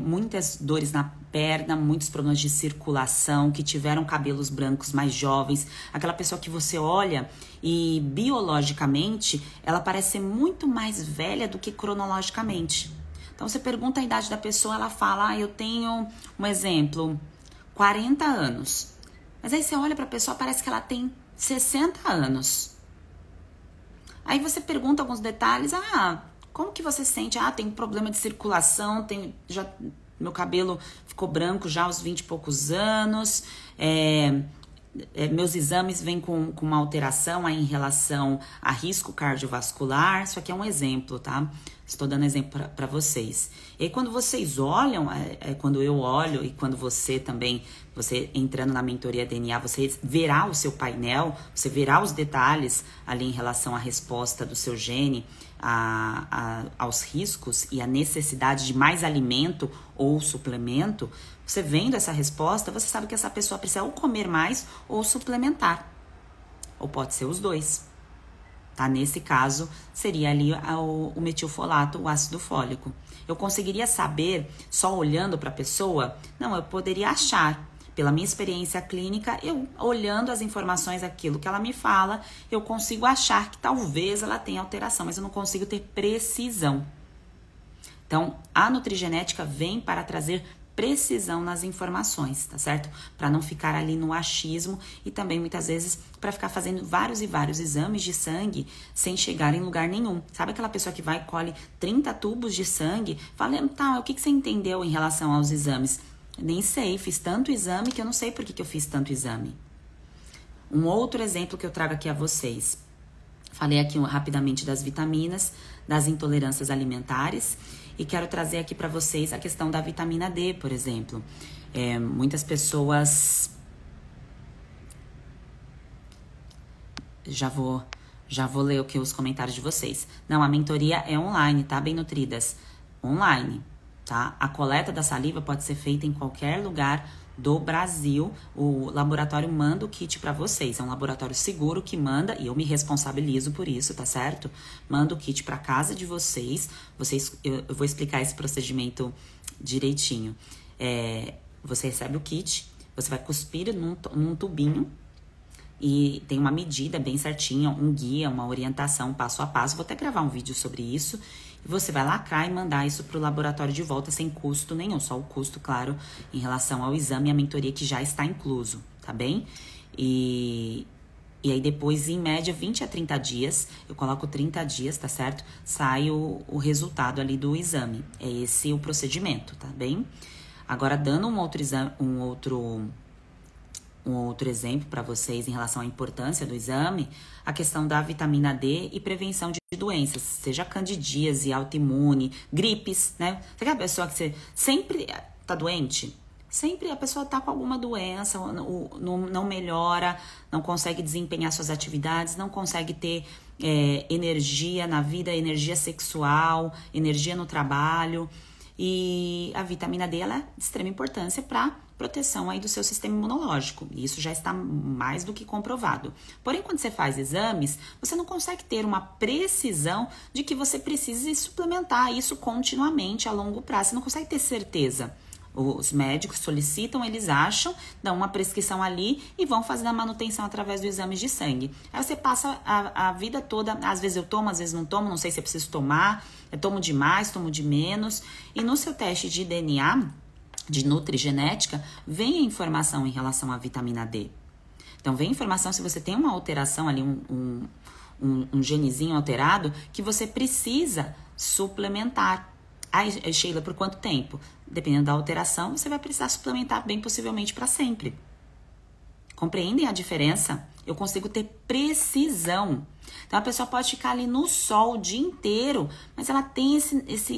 muitas dores na perna, muitos problemas de circulação, que tiveram cabelos brancos mais jovens. Aquela pessoa que você olha e, biologicamente, ela parece ser muito mais velha do que cronologicamente. Então, você pergunta a idade da pessoa, ela fala, eu tenho, um exemplo, 40 anos. Mas aí você olha para a pessoa, parece que ela tem 60 anos. Aí você pergunta alguns detalhes, como que você sente? Tem um problema de circulação, meu cabelo ficou branco já aos 20 e poucos anos, meus exames vêm com uma alteração aí em relação a risco cardiovascular. Isso aqui é um exemplo, tá? Estou dando exemplo para vocês. E aí, quando vocês olham, quando eu olho e quando você também, você entrando na mentoria DNA, você verá o seu painel, você verá os detalhes ali em relação à resposta do seu gene aos riscos e a necessidade de mais alimento ou suplemento. Você vendo essa resposta, você sabe que essa pessoa precisa ou comer mais ou suplementar. Ou pode ser os dois. Tá? Nesse caso, seria ali o metilfolato, o ácido fólico. Eu conseguiria saber só olhando para a pessoa? Não, eu poderia achar. Pela minha experiência clínica, eu olhando as informações, aquilo que ela me fala, eu consigo achar que talvez ela tenha alteração, mas eu não consigo ter precisão. Então, a nutrigenética vem para trazer precisão nas informações, tá certo? Para não ficar ali no achismo e também muitas vezes para ficar fazendo vários e vários exames de sangue sem chegar em lugar nenhum. Sabe aquela pessoa que vai e colhe 30 tubos de sangue? Fala, o que você entendeu em relação aos exames? Nem sei, fiz tanto exame que eu não sei por que eu fiz tanto exame. Um outro exemplo que eu trago aqui a vocês. Falei aqui rapidamente das vitaminas, das intolerâncias alimentares. E quero trazer aqui para vocês a questão da vitamina D, por exemplo. Muitas pessoas... Já vou ler aqui os comentários de vocês. Não, a mentoria é online, tá? Bem nutridas. Online, tá? A coleta da saliva pode ser feita em qualquer lugar do Brasil, o laboratório manda o kit para vocês. É um laboratório seguro que manda, e eu me responsabilizo por isso, tá certo? Manda o kit para casa de vocês. Eu vou explicar esse procedimento direitinho. Você recebe o kit, você vai cuspir num tubinho e tem uma medida bem certinha, um guia, uma orientação passo a passo. Vou até gravar um vídeo sobre isso. E você vai lacrar e mandar isso para o laboratório de volta sem custo nenhum, só o custo, claro, em relação ao exame e a mentoria que já está incluso, tá bem? E aí depois, em média, 20 a 30 dias, eu coloco 30 dias, tá certo? Sai o resultado ali do exame. É esse o procedimento, tá bem? Agora, dando um outro exemplo para vocês em relação à importância do exame, a questão da vitamina D e prevenção de doenças, seja candidíase, autoimune, gripes, né? Você quer a pessoa que você sempre tá doente? Sempre a pessoa tá com alguma doença, não melhora, não consegue desempenhar suas atividades, não consegue ter energia na vida, energia sexual, energia no trabalho. E a vitamina D ela é de extrema importância para proteção aí do seu sistema imunológico. E isso já está mais do que comprovado. Porém, quando você faz exames, você não consegue ter uma precisão de que você precise suplementar isso continuamente a longo prazo. Você não consegue ter certeza. Os médicos solicitam, eles acham, dão uma prescrição ali e vão fazendo a manutenção através do exame de sangue. Aí você passa a vida toda, às vezes eu tomo, às vezes não tomo, não sei se eu preciso tomar, eu tomo de mais, tomo de menos. E no seu teste de DNA, de nutrigenética, vem a informação em relação à vitamina D. Então, vem a informação se você tem uma alteração ali, um genezinho alterado, que você precisa suplementar. Ai, Sheila, por quanto tempo? Dependendo da alteração, você vai precisar suplementar bem possivelmente para sempre. Compreendem a diferença? Eu consigo ter precisão. Então, a pessoa pode ficar ali no sol o dia inteiro, mas ela tem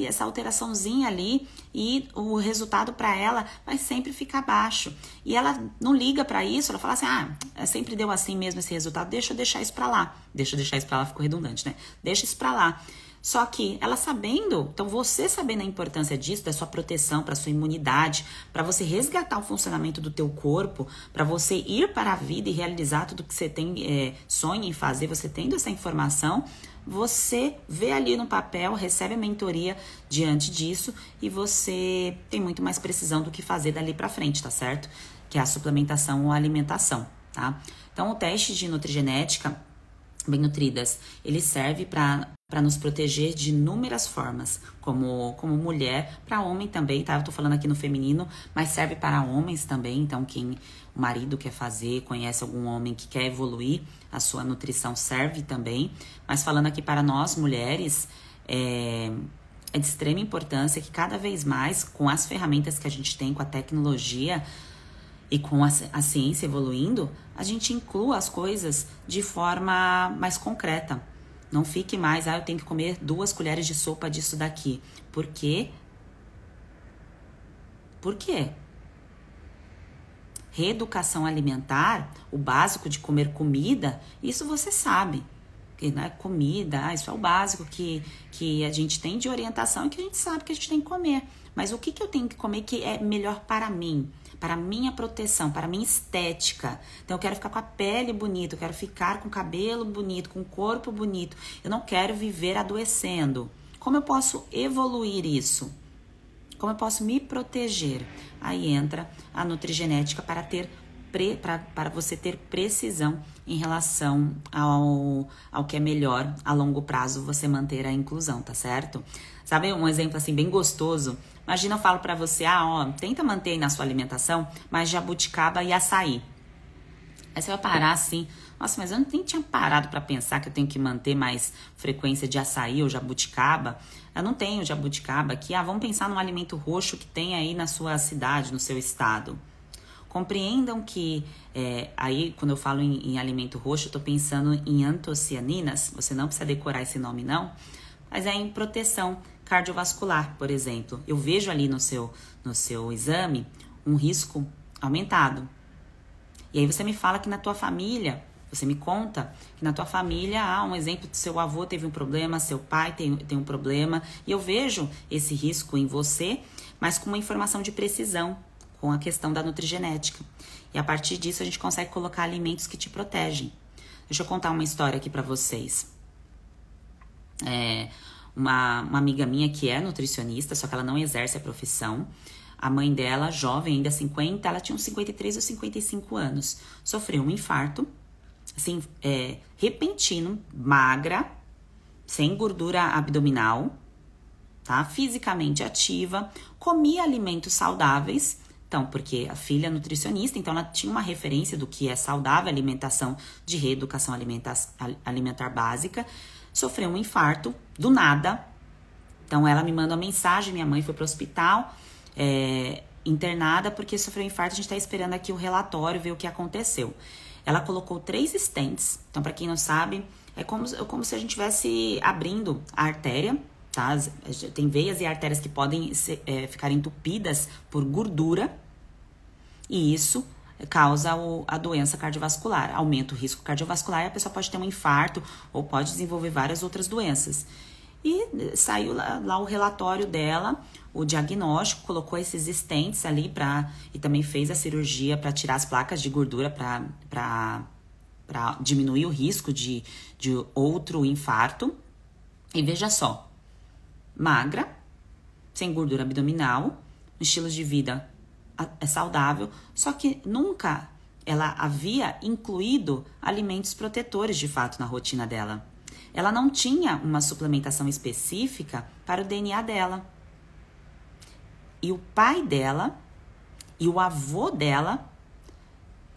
essa alteraçãozinha ali e o resultado para ela vai sempre ficar baixo. E ela não liga para isso, ela fala assim, sempre deu assim mesmo esse resultado, deixa eu deixar isso para lá. Deixa eu deixar isso para lá, ficou redundante, né? Deixa isso para lá. Só que ela sabendo, então você sabendo a importância disso, da sua proteção, para sua imunidade, para você resgatar o funcionamento do teu corpo, para você ir para a vida e realizar tudo que você tem, sonha em fazer, você tendo essa informação, você vê ali no papel, recebe a mentoria diante disso e você tem muito mais precisão do que fazer dali para frente, tá certo? Que é a suplementação ou a alimentação, tá? Então o teste de nutrigenética Bem Nutridas, ele serve para nos proteger de inúmeras formas, como mulher, para homem também, tá? Eu tô falando aqui no feminino, mas serve para homens também, então quem o marido quer fazer, conhece algum homem que quer evoluir, a sua nutrição serve também, mas falando aqui para nós mulheres, é de extrema importância que cada vez mais, com as ferramentas que a gente tem, com a tecnologia, e com a ciência evoluindo, a gente inclua as coisas de forma mais concreta. Não fique mais, eu tenho que comer 2 colheres de sopa disso daqui. Por quê? Por quê? Reeducação alimentar, o básico de comer comida, isso você sabe. Que, né, comida, isso é o básico que a gente tem de orientação e que a gente sabe que a gente tem que comer. Mas o que eu tenho que comer que é melhor para mim? Para a minha proteção, para a minha estética. Então, eu quero ficar com a pele bonita, eu quero ficar com o cabelo bonito, com o corpo bonito. Eu não quero viver adoecendo. Como eu posso evoluir isso? Como eu posso me proteger? Aí entra a nutrigenética para você ter precisão em relação ao que é melhor a longo prazo você manter a inclusão, tá certo? Sabe um exemplo assim bem gostoso? Imagina eu falo pra você, tenta manter aí na sua alimentação mais jabuticaba e açaí. Aí você vai parar assim, nossa, mas eu nem tinha parado pra pensar que eu tenho que manter mais frequência de açaí ou jabuticaba. Eu não tenho jabuticaba aqui, vamos pensar num alimento roxo que tem aí na sua cidade, no seu estado. Compreendam que, aí quando eu falo em alimento roxo, eu tô pensando em antocianinas, você não precisa decorar esse nome não, mas é em proteção cardiovascular, por exemplo. Eu vejo ali no seu exame um risco aumentado. E aí você me fala que na tua família, você me conta que na tua família, um exemplo do seu avô teve um problema, seu pai tem um problema, e eu vejo esse risco em você, mas com uma informação de precisão, com a questão da nutrigenética. E a partir disso a gente consegue colocar alimentos que te protegem. Deixa eu contar uma história aqui para vocês. Uma amiga minha que é nutricionista, só que ela não exerce a profissão. A mãe dela, jovem, ainda 50, ela tinha uns 53 ou 55 anos. Sofreu um infarto, assim, repentino, magra, sem gordura abdominal, tá? Fisicamente ativa, comia alimentos saudáveis. Então, porque a filha é nutricionista, então ela tinha uma referência do que é saudável, alimentação de reeducação alimentar básica. Sofreu um infarto, do nada. Então, ela me manda uma mensagem, minha mãe foi pro hospital, internada porque sofreu um infarto. A gente tá esperando aqui o relatório, ver o que aconteceu. Ela colocou 3 stents. Então, para quem não sabe, é como se a gente estivesse abrindo a artéria, tá? Tem veias e artérias que podem ficar entupidas por gordura. E isso causa a doença cardiovascular, aumenta o risco cardiovascular e a pessoa pode ter um infarto ou pode desenvolver várias outras doenças. E saiu lá o relatório dela, o diagnóstico, colocou esses stents ali e também fez a cirurgia para tirar as placas de gordura para diminuir o risco de outro infarto. E veja só, magra, sem gordura abdominal, um estilo de vida saudável, só que nunca ela havia incluído alimentos protetores de fato na rotina dela. Ela não tinha uma suplementação específica para o DNA dela. E o pai dela e o avô dela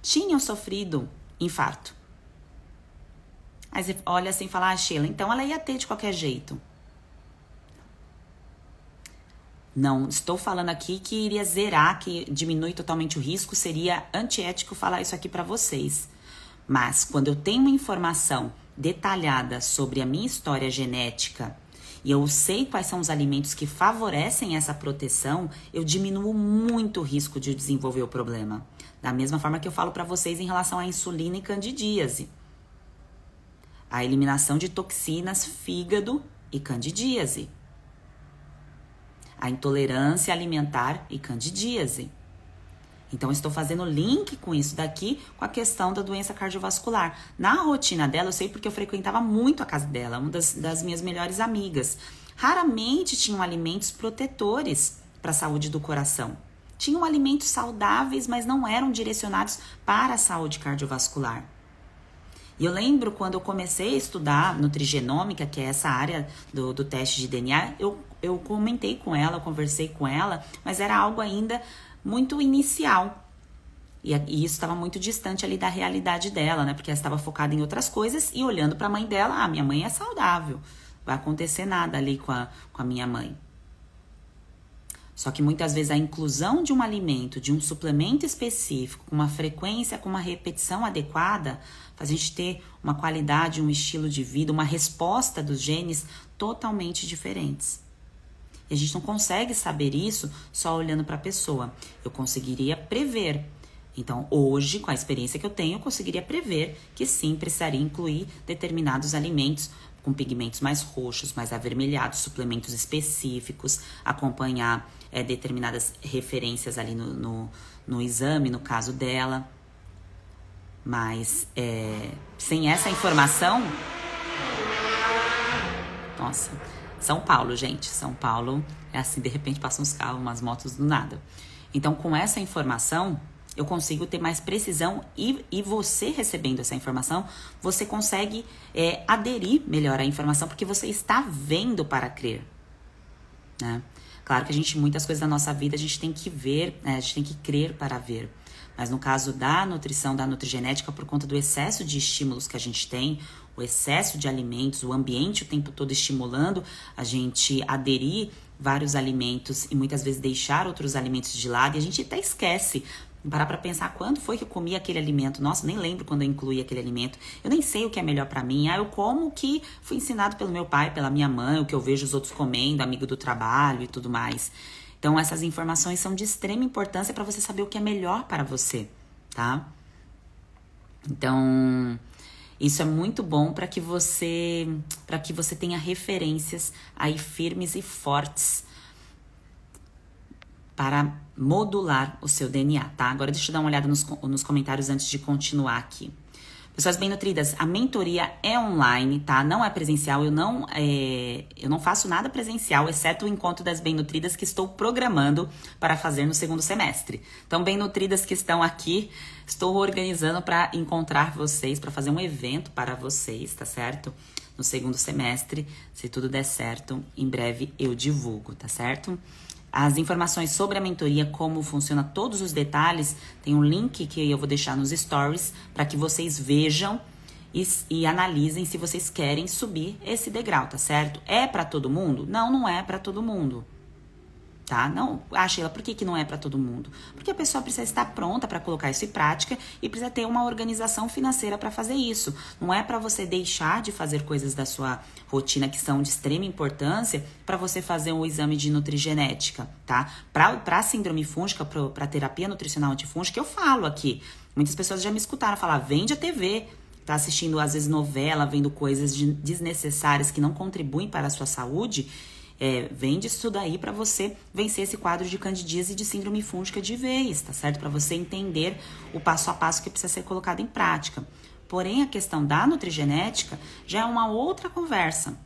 tinham sofrido infarto. Aí você olha assim e fala, Sheila, então ela ia ter de qualquer jeito. Não estou falando aqui que iria zerar, que diminui totalmente o risco, seria antiético falar isso aqui para vocês. Mas quando eu tenho uma informação detalhada sobre a minha história genética e eu sei quais são os alimentos que favorecem essa proteção, eu diminuo muito o risco de desenvolver o problema. Da mesma forma que eu falo para vocês em relação à insulina e candidíase. A eliminação de toxinas, fígado e candidíase. A intolerância alimentar e candidíase. Então, eu estou fazendo link com isso daqui, com a questão da doença cardiovascular. Na rotina dela, eu sei porque eu frequentava muito a casa dela, uma das minhas melhores amigas. Raramente tinham alimentos protetores para a saúde do coração. Tinham alimentos saudáveis, mas não eram direcionados para a saúde cardiovascular. E eu lembro quando eu comecei a estudar nutrigenômica, que é essa área do teste de DNA, eu comentei com ela, eu conversei com ela, mas era algo ainda muito inicial. E isso estava muito distante ali da realidade dela, né? Porque ela estava focada em outras coisas e olhando para a mãe dela, minha mãe é saudável, não vai acontecer nada ali com a minha mãe. Só que muitas vezes a inclusão de um alimento, de um suplemento específico, com uma frequência, com uma repetição adequada, faz a gente ter uma qualidade, um estilo de vida, uma resposta dos genes totalmente diferentes. E a gente não consegue saber isso só olhando para a pessoa. Eu conseguiria prever. Então, hoje, com a experiência que eu tenho, eu conseguiria prever que sim, precisaria incluir determinados alimentos com pigmentos mais roxos, mais avermelhados, suplementos específicos, acompanhar determinadas referências ali no exame, no caso dela. Mas, sem essa informação... Nossa... São Paulo, gente. São Paulo é assim, de repente passam uns carros, umas motos do nada. Então, com essa informação, eu consigo ter mais precisão e você recebendo essa informação, você consegue aderir melhor à informação, porque você está vendo para crer, né? Claro que muitas coisas da nossa vida, a gente tem que ver, né? A gente tem que crer para ver. Mas no caso da nutrição, da nutrigenética, por conta do excesso de estímulos que a gente tem, o excesso de alimentos, o ambiente o tempo todo estimulando a gente aderir vários alimentos e muitas vezes deixar outros alimentos de lado, e a gente até esquece. Parar para pensar quando foi que eu comi aquele alimento. Nossa, nem lembro quando eu incluí aquele alimento. Eu nem sei o que é melhor para mim. Eu como o que fui ensinado pelo meu pai, pela minha mãe, o que eu vejo os outros comendo, amigo do trabalho e tudo mais. Então, essas informações são de extrema importância para você saber o que é melhor para você, tá? Então, isso é muito bom para que você tenha referências aí firmes e fortes. para modular o seu DNA, tá? Agora deixa eu dar uma olhada nos comentários antes de continuar aqui. Pessoas bem nutridas, a mentoria é online, tá? Não é presencial, eu não faço nada presencial, exceto o encontro das bem nutridas que estou programando para fazer no segundo semestre. Então, bem nutridas que estão aqui, estou organizando para encontrar vocês, para fazer um evento para vocês, tá certo? No segundo semestre, se tudo der certo, em breve eu divulgo, tá certo? As informações sobre a mentoria, como funciona, todos os detalhes, tem um link que eu vou deixar nos stories para que vocês vejam e analisem se vocês querem subir esse degrau, tá certo? É para todo mundo? Não, não é para todo mundo. Tá? Não, Sheila, por que não é para todo mundo? Porque a pessoa precisa estar pronta para colocar isso em prática e precisa ter uma organização financeira para fazer isso. Não é para você deixar de fazer coisas da sua rotina que são de extrema importância para você fazer um exame de nutrigenética, tá? Para síndrome fúngica, para terapia nutricional antifúngica, eu falo aqui. Muitas pessoas já me escutaram falar, vende a TV, tá assistindo às vezes novela, vendo coisas desnecessárias que não contribuem para a sua saúde. Vende isso daí para você vencer esse quadro de candidíase e de síndrome fúngica de vez, tá certo? Para você entender o passo a passo que precisa ser colocado em prática. Porém, a questão da nutrigenética já é uma outra conversa,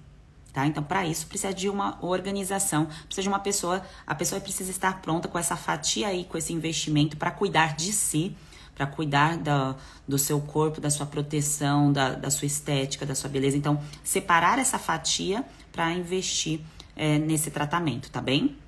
tá? Então, para isso, precisa de uma organização, precisa de uma pessoa, a pessoa precisa estar pronta com essa fatia aí, com esse investimento para cuidar de si, para cuidar do seu corpo, da sua proteção, da sua estética, da sua beleza. Então, separar essa fatia para investir nesse tratamento, tá bem?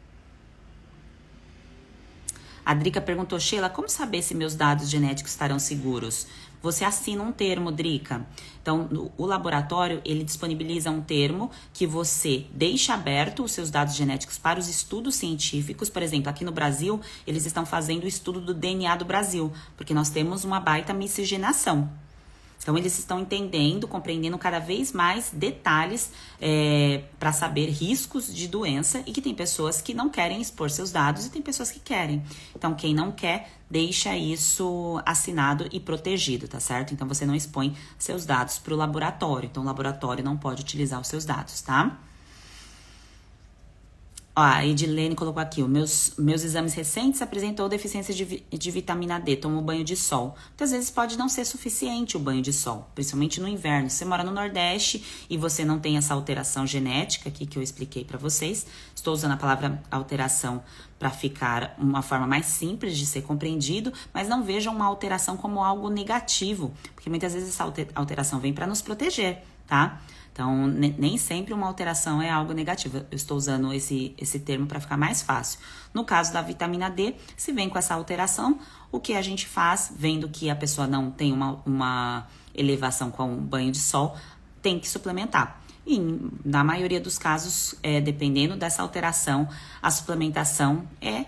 A Drica perguntou, Sheila, como saber se meus dados genéticos estarão seguros? Você assina um termo, Drica. Então, o laboratório, ele disponibiliza um termo que você deixa aberto os seus dados genéticos para os estudos científicos. Por exemplo, aqui no Brasil, eles estão fazendo o estudo do DNA do Brasil, porque nós temos uma baita miscigenação. Então, eles estão entendendo, compreendendo cada vez mais detalhes para saber riscos de doença e que tem pessoas que não querem expor seus dados e tem pessoas que querem. Então, quem não quer, deixa isso assinado e protegido, tá certo? Então, você não expõe seus dados para o laboratório. Então, o laboratório não pode utilizar os seus dados, tá? Ó, a Edilene colocou aqui, meus exames recentes apresentou deficiência de vitamina D, tomo banho de sol. Muitas vezes pode não ser suficiente o banho de sol, principalmente no inverno. Você mora no Nordeste e você não tem essa alteração genética aqui que eu expliquei para vocês. Estou usando a palavra alteração para ficar uma forma mais simples de ser compreendido, mas não vejam uma alteração como algo negativo, porque muitas vezes essa alteração vem para nos proteger, tá? Então, nem sempre uma alteração é algo negativo. Eu estou usando esse termo para ficar mais fácil. No caso da vitamina D, se vem com essa alteração, o que a gente faz, vendo que a pessoa não tem uma elevação com o banho de sol, tem que suplementar. E na maioria dos casos, dependendo dessa alteração, a suplementação é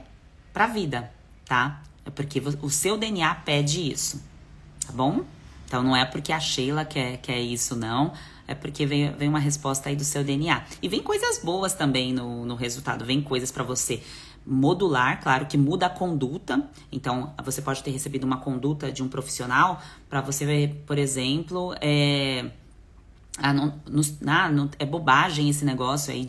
para a vida, tá? É porque o seu DNA pede isso, tá bom? Então, não é porque a Sheila quer isso, não. É porque vem uma resposta aí do seu DNA. E vem coisas boas também no resultado. Vem coisas para você modular, claro, que muda a conduta. Então, você pode ter recebido uma conduta de um profissional para você ver, por exemplo, é bobagem esse negócio aí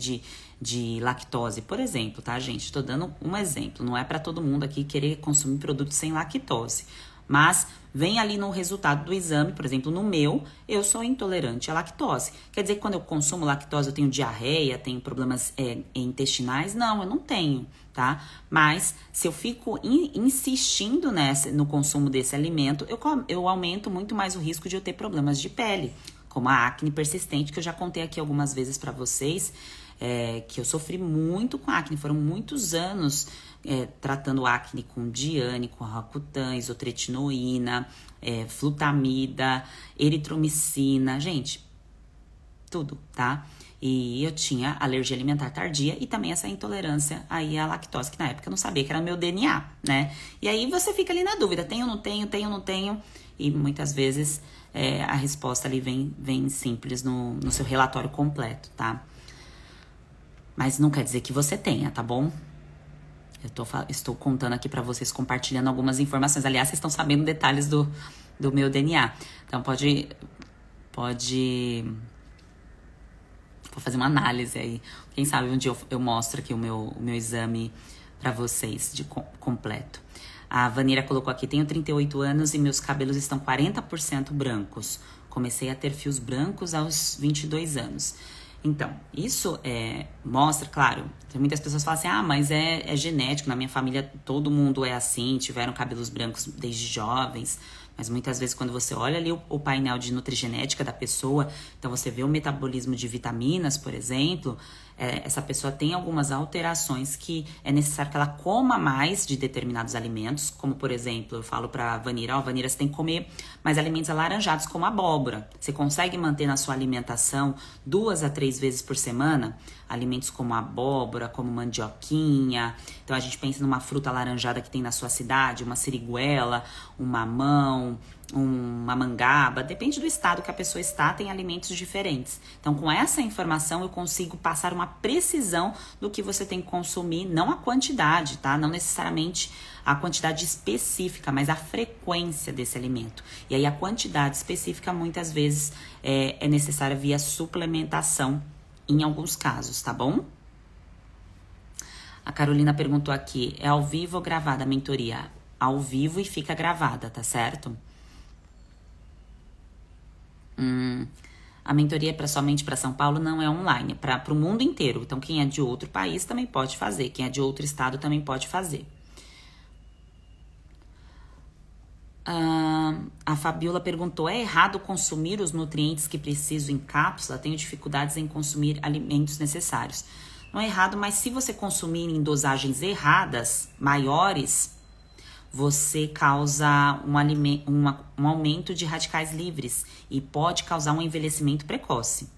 de lactose, por exemplo, tá, gente? Estou dando um exemplo. Não é para todo mundo aqui querer consumir produtos sem lactose. Mas vem ali no resultado do exame, por exemplo, no meu, eu sou intolerante à lactose. Quer dizer que quando eu consumo lactose eu tenho diarreia, tenho problemas intestinais? Não, eu não tenho, tá? Mas se eu fico insistindo no consumo desse alimento, eu aumento muito mais o risco de eu ter problemas de pele, como a acne persistente, que eu já contei aqui algumas vezes para vocês, que eu sofri muito com acne, foram muitos anos tratando acne com Diane, com Roacutan, isotretinoína, flutamida, eritromicina, gente, tudo, tá? E eu tinha alergia alimentar tardia e também essa intolerância aí à lactose, que na época eu não sabia que era meu DNA, né? E aí você fica ali na dúvida, tenho, não tenho, tenho, não tenho, e muitas vezes a resposta ali vem simples no seu relatório completo, tá? Mas não quer dizer que você tenha, tá bom? Estou contando aqui pra vocês, compartilhando algumas informações. Aliás, vocês estão sabendo detalhes do meu DNA. Então, pode... Vou fazer uma análise aí. Quem sabe um dia eu mostro aqui o meu exame para vocês de completo. A Vanira colocou aqui, tenho 38 anos e meus cabelos estão 40% brancos. Comecei a ter fios brancos aos 22 anos. Então, isso mostra, claro, tem muitas pessoas que falam assim, mas é genético, na minha família todo mundo é assim, tiveram cabelos brancos desde jovens. Mas muitas vezes quando você olha ali o painel de nutrigenética da pessoa, então você vê o metabolismo de vitaminas, por exemplo, essa pessoa tem algumas alterações que é necessário que ela coma mais de determinados alimentos, como por exemplo, eu falo pra Vanira, Vanira, você tem que comer mais alimentos alaranjados, como abóbora. Você consegue manter na sua alimentação 2 a 3 vezes por semana? Alimentos como abóbora, como mandioquinha. Então a gente pensa numa fruta alaranjada que tem na sua cidade, uma siriguela, um mamão, uma mangaba, depende do estado que a pessoa está, tem alimentos diferentes. Então, com essa informação, eu consigo passar uma precisão do que você tem que consumir, não a quantidade, tá? Não necessariamente a quantidade específica, mas a frequência desse alimento. E aí, a quantidade específica, muitas vezes, é necessária via suplementação, em alguns casos, tá bom? A Carolina perguntou aqui, é ao vivo ou gravada a mentoria? Ao vivo e fica gravada, tá certo? A mentoria é somente para São Paulo, não é online, é para o mundo inteiro. Então, quem é de outro país também pode fazer, quem é de outro estado também pode fazer. A Fabiola perguntou, é errado consumir os nutrientes que preciso em cápsula? Tenho dificuldades em consumir alimentos necessários. Não é errado, mas se você consumir em dosagens erradas, maiores, você causa um aumento de radicais livres e pode causar um envelhecimento precoce.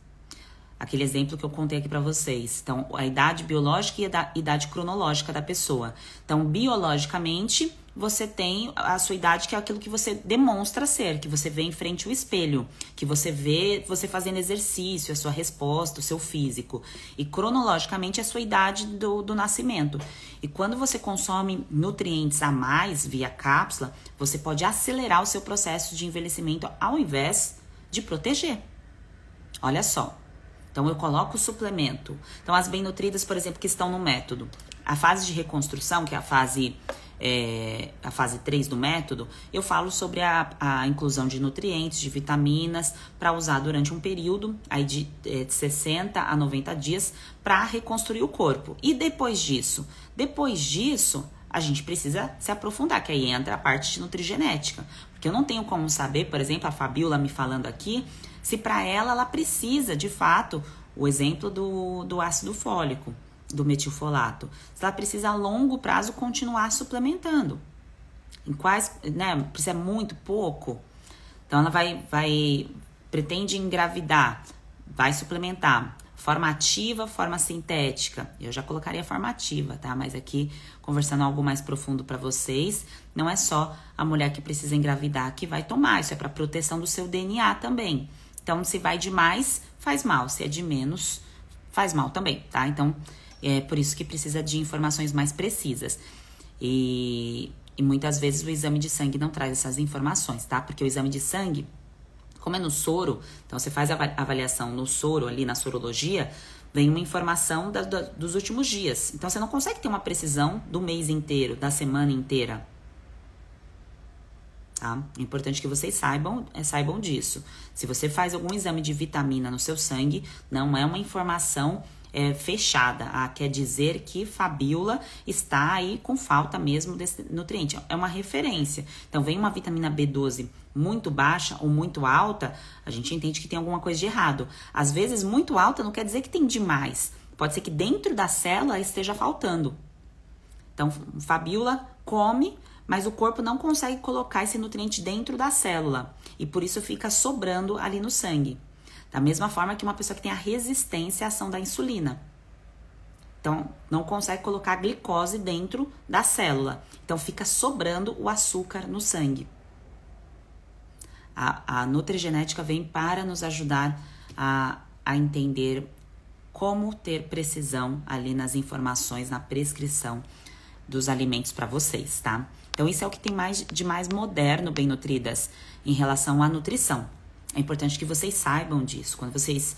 Aquele exemplo que eu contei aqui para vocês. Então, a idade biológica e a idade cronológica da pessoa. Então, biologicamente, você tem a sua idade, que é aquilo que você demonstra ser, que você vê em frente ao espelho, que você vê você fazendo exercício, a sua resposta, o seu físico. E cronologicamente, a sua idade do nascimento. E quando você consome nutrientes a mais via cápsula, você pode acelerar o seu processo de envelhecimento ao invés de proteger. Olha só. Então, eu coloco o suplemento. Então, as bem-nutridas, por exemplo, que estão no método. A fase de reconstrução, que é a fase 3 do método, eu falo sobre a inclusão de nutrientes, de vitaminas, para usar durante um período aí de 60 a 90 dias para reconstruir o corpo. E depois disso? Depois disso, a gente precisa se aprofundar, que aí entra a parte de nutrigenética. Porque eu não tenho como saber, por exemplo, a Fabiola me falando aqui, se para ela precisa, de fato, o exemplo do ácido fólico, do metilfolato. Se ela precisa a longo prazo continuar suplementando. Em quais, precisa muito pouco. Então ela pretende engravidar, vai suplementar. Forma ativa, forma sintética. Eu já colocaria forma ativa, tá? Mas aqui, conversando algo mais profundo para vocês, não é só a mulher que precisa engravidar que vai tomar. Isso é para proteção do seu DNA também. Então, se vai de mais, faz mal. Se é de menos, faz mal também, tá? Então, é por isso que precisa de informações mais precisas. E muitas vezes o exame de sangue não traz essas informações, tá? Porque o exame de sangue, como é no soro, então você faz a avaliação no soro, ali na sorologia, vem uma informação dos últimos dias. Então, você não consegue ter uma precisão do mês inteiro, da semana inteira. Tá? É importante que vocês saibam disso. Se você faz algum exame de vitamina no seu sangue, não é uma informação fechada. Quer dizer que Fabiola está aí com falta mesmo desse nutriente. É uma referência. Então, vem uma vitamina B12 muito baixa ou muito alta, a gente entende que tem alguma coisa de errado. Às vezes, muito alta não quer dizer que tem demais. Pode ser que dentro da célula esteja faltando. Então, Fabiola come, mas o corpo não consegue colocar esse nutriente dentro da célula. E por isso fica sobrando ali no sangue. Da mesma forma que uma pessoa que tem a resistência à ação da insulina. Então, não consegue colocar a glicose dentro da célula. Então, fica sobrando o açúcar no sangue. A nutrigenética vem para nos ajudar a entender como ter precisão ali nas informações, na prescrição dos alimentos para vocês, tá? Então, isso é o que tem de mais moderno, Bem Nutridas, em relação à nutrição. É importante que vocês saibam disso. Quando vocês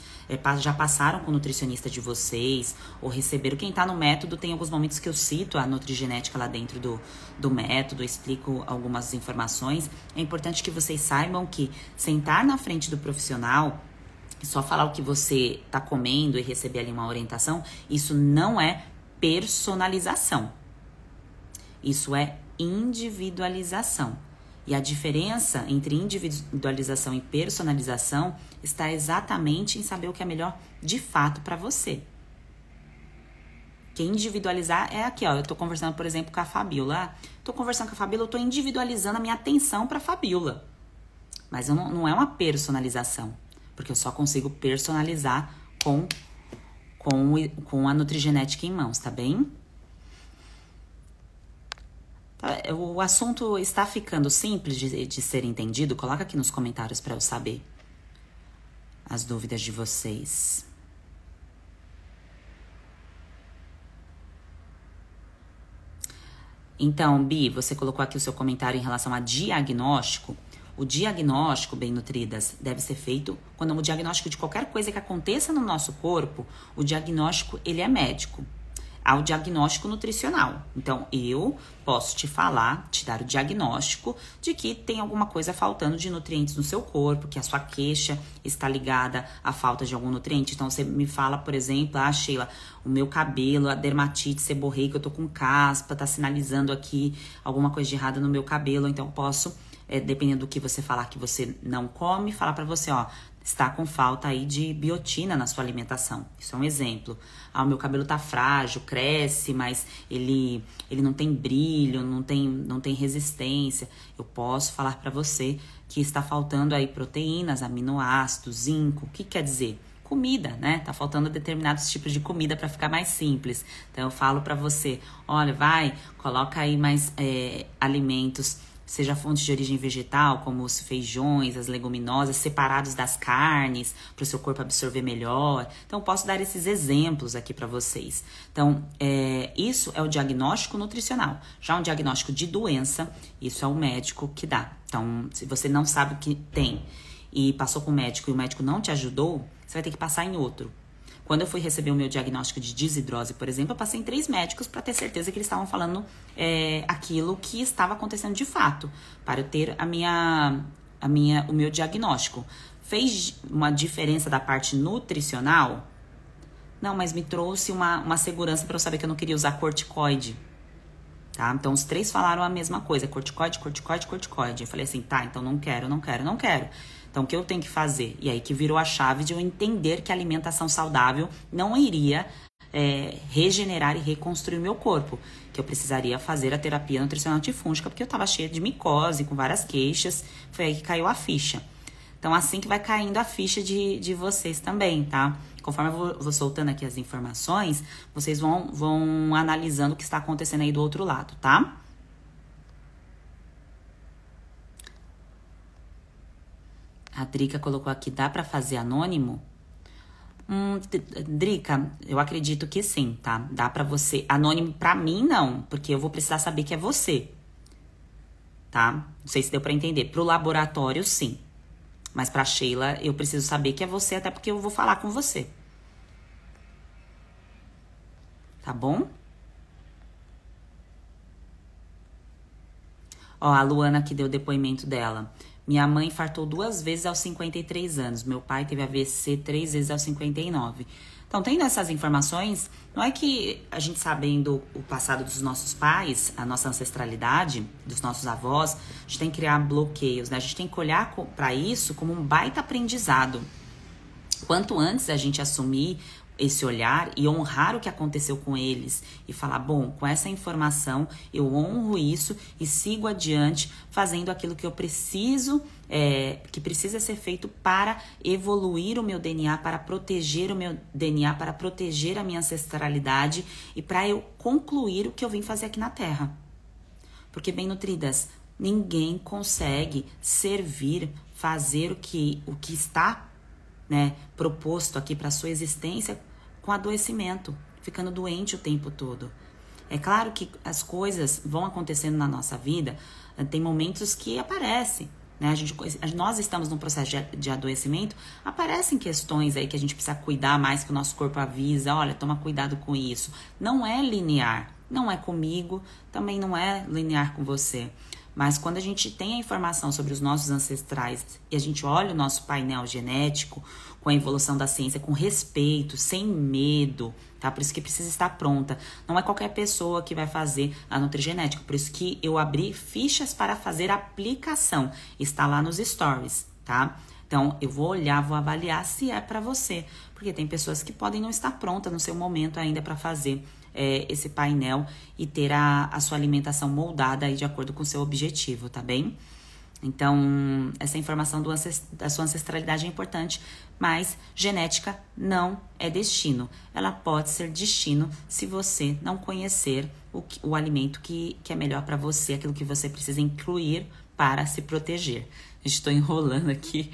já passaram com o nutricionista de vocês, ou receberam, quem tá no método, tem alguns momentos que eu cito a nutrigenética lá dentro do método, explico algumas informações. É importante que vocês saibam que sentar na frente do profissional e só falar o que você tá comendo e receber ali uma orientação, isso não é personalização. Isso é individualização. E a diferença entre individualização e personalização está exatamente em saber o que é melhor de fato para você. Que individualizar é aqui, ó. Eu tô conversando, por exemplo, com a Fabiola. Tô conversando com a Fabiola, eu tô individualizando a minha atenção para a Fabiola. Mas não é uma personalização. Porque eu só consigo personalizar com a nutrigenética em mãos, tá bem? O assunto está ficando simples de ser entendido? Coloca aqui nos comentários para eu saber as dúvidas de vocês. Então, Bi, você colocou aqui o seu comentário em relação a diagnóstico. O diagnóstico, bem nutridas, deve ser feito quando o diagnóstico de qualquer coisa que aconteça no nosso corpo, o diagnóstico, ele é médico. Há o diagnóstico nutricional. Então, eu posso te dar o diagnóstico de que tem alguma coisa faltando de nutrientes no seu corpo, que a sua queixa está ligada à falta de algum nutriente. Então, você me fala, por exemplo, Sheila, o meu cabelo, a dermatite seborreica, eu tô com caspa, tá sinalizando aqui alguma coisa de errada no meu cabelo. Então, eu posso, dependendo do que você falar que você não come, falar pra você, ó, está com falta aí de biotina na sua alimentação. Isso é um exemplo. O meu cabelo tá frágil, cresce, mas ele não tem brilho, não tem resistência. Eu posso falar para você que está faltando aí proteínas, aminoácidos, zinco. O que quer dizer? Comida, né? Tá faltando determinados tipos de comida para ficar mais simples. Então eu falo para você, olha, coloca aí mais alimentos, seja fontes de origem vegetal, como os feijões, as leguminosas, separados das carnes, para o seu corpo absorver melhor. Então, posso dar esses exemplos aqui para vocês. Então, isso é o diagnóstico nutricional. Já um diagnóstico de doença, isso é o médico que dá. Então, se você não sabe o que tem e passou com o médico e o médico não te ajudou, você vai ter que passar em outro. Quando eu fui receber o meu diagnóstico de desidrose, por exemplo, eu passei em 3 médicos para ter certeza que eles estavam falando aquilo que estava acontecendo de fato, para eu ter o meu diagnóstico. Fez uma diferença da parte nutricional? Não, mas me trouxe uma segurança para eu saber que eu não queria usar corticoide. Tá? Então, os 3 falaram a mesma coisa, corticoide, corticoide, corticoide. Eu falei assim, tá, então não quero. Então, o que eu tenho que fazer? E aí que virou a chave de eu entender que a alimentação saudável não iria regenerar e reconstruir o meu corpo. Que eu precisaria fazer a terapia nutricional antifúngica, porque eu estava cheia de micose, com várias queixas. Foi aí que caiu a ficha. Então, assim que vai caindo a ficha de vocês também, tá? Conforme eu vou soltando aqui as informações, vocês vão analisando o que está acontecendo aí do outro lado, tá? A Drica colocou aqui, dá pra fazer anônimo? Drica, eu acredito que sim, tá? Dá pra você. Anônimo pra mim, não, porque eu vou precisar saber que é você. Tá? Não sei se deu pra entender. Pro laboratório, sim. Mas pra Sheila, eu preciso saber que é você, até porque eu vou falar com você. Tá bom? Ó, a Luana aqui deu o depoimento dela. Minha mãe infartou 2 vezes aos 53 anos. Meu pai teve AVC 3 vezes aos 59. Então, tendo essas informações, não é que a gente sabendo o passado dos nossos pais, a nossa ancestralidade, dos nossos avós, a gente tem que criar bloqueios, né? A gente tem que olhar para isso como um baita aprendizado. Quanto antes a gente assumir esse olhar e honrar o que aconteceu com eles e falar, bom, com essa informação eu honro isso e sigo adiante fazendo aquilo que eu preciso, que precisa ser feito para evoluir o meu DNA, para proteger o meu DNA, para proteger a minha ancestralidade e para eu concluir o que eu vim fazer aqui na Terra. Porque, bem nutridas, ninguém consegue servir, fazer o que está, né, proposto aqui para sua existência com adoecimento, ficando doente o tempo todo. É claro que as coisas vão acontecendo na nossa vida, tem momentos que aparecem, né? Nós estamos num processo de adoecimento, aparecem questões aí que a gente precisa cuidar mais, que o nosso corpo avisa, olha, toma cuidado com isso. Não é linear, não é comigo, também não é linear com você. Mas quando a gente tem a informação sobre os nossos ancestrais e a gente olha o nosso painel genético com a evolução da ciência, com respeito, sem medo, tá? Por isso que precisa estar pronta. Não é qualquer pessoa que vai fazer a nutrigenética. Por isso que eu abri fichas para fazer aplicação. Está lá nos stories, tá? Então, eu vou olhar, vou avaliar se é para você. Porque tem pessoas que podem não estar prontas no seu momento ainda para fazer esse painel e ter a sua alimentação moldada aí de acordo com o seu objetivo, tá bem? Então, essa informação da sua ancestralidade é importante, mas genética não é destino. Ela pode ser destino se você não conhecer o alimento que é melhor para você, aquilo que você precisa incluir para se proteger. Estou enrolando aqui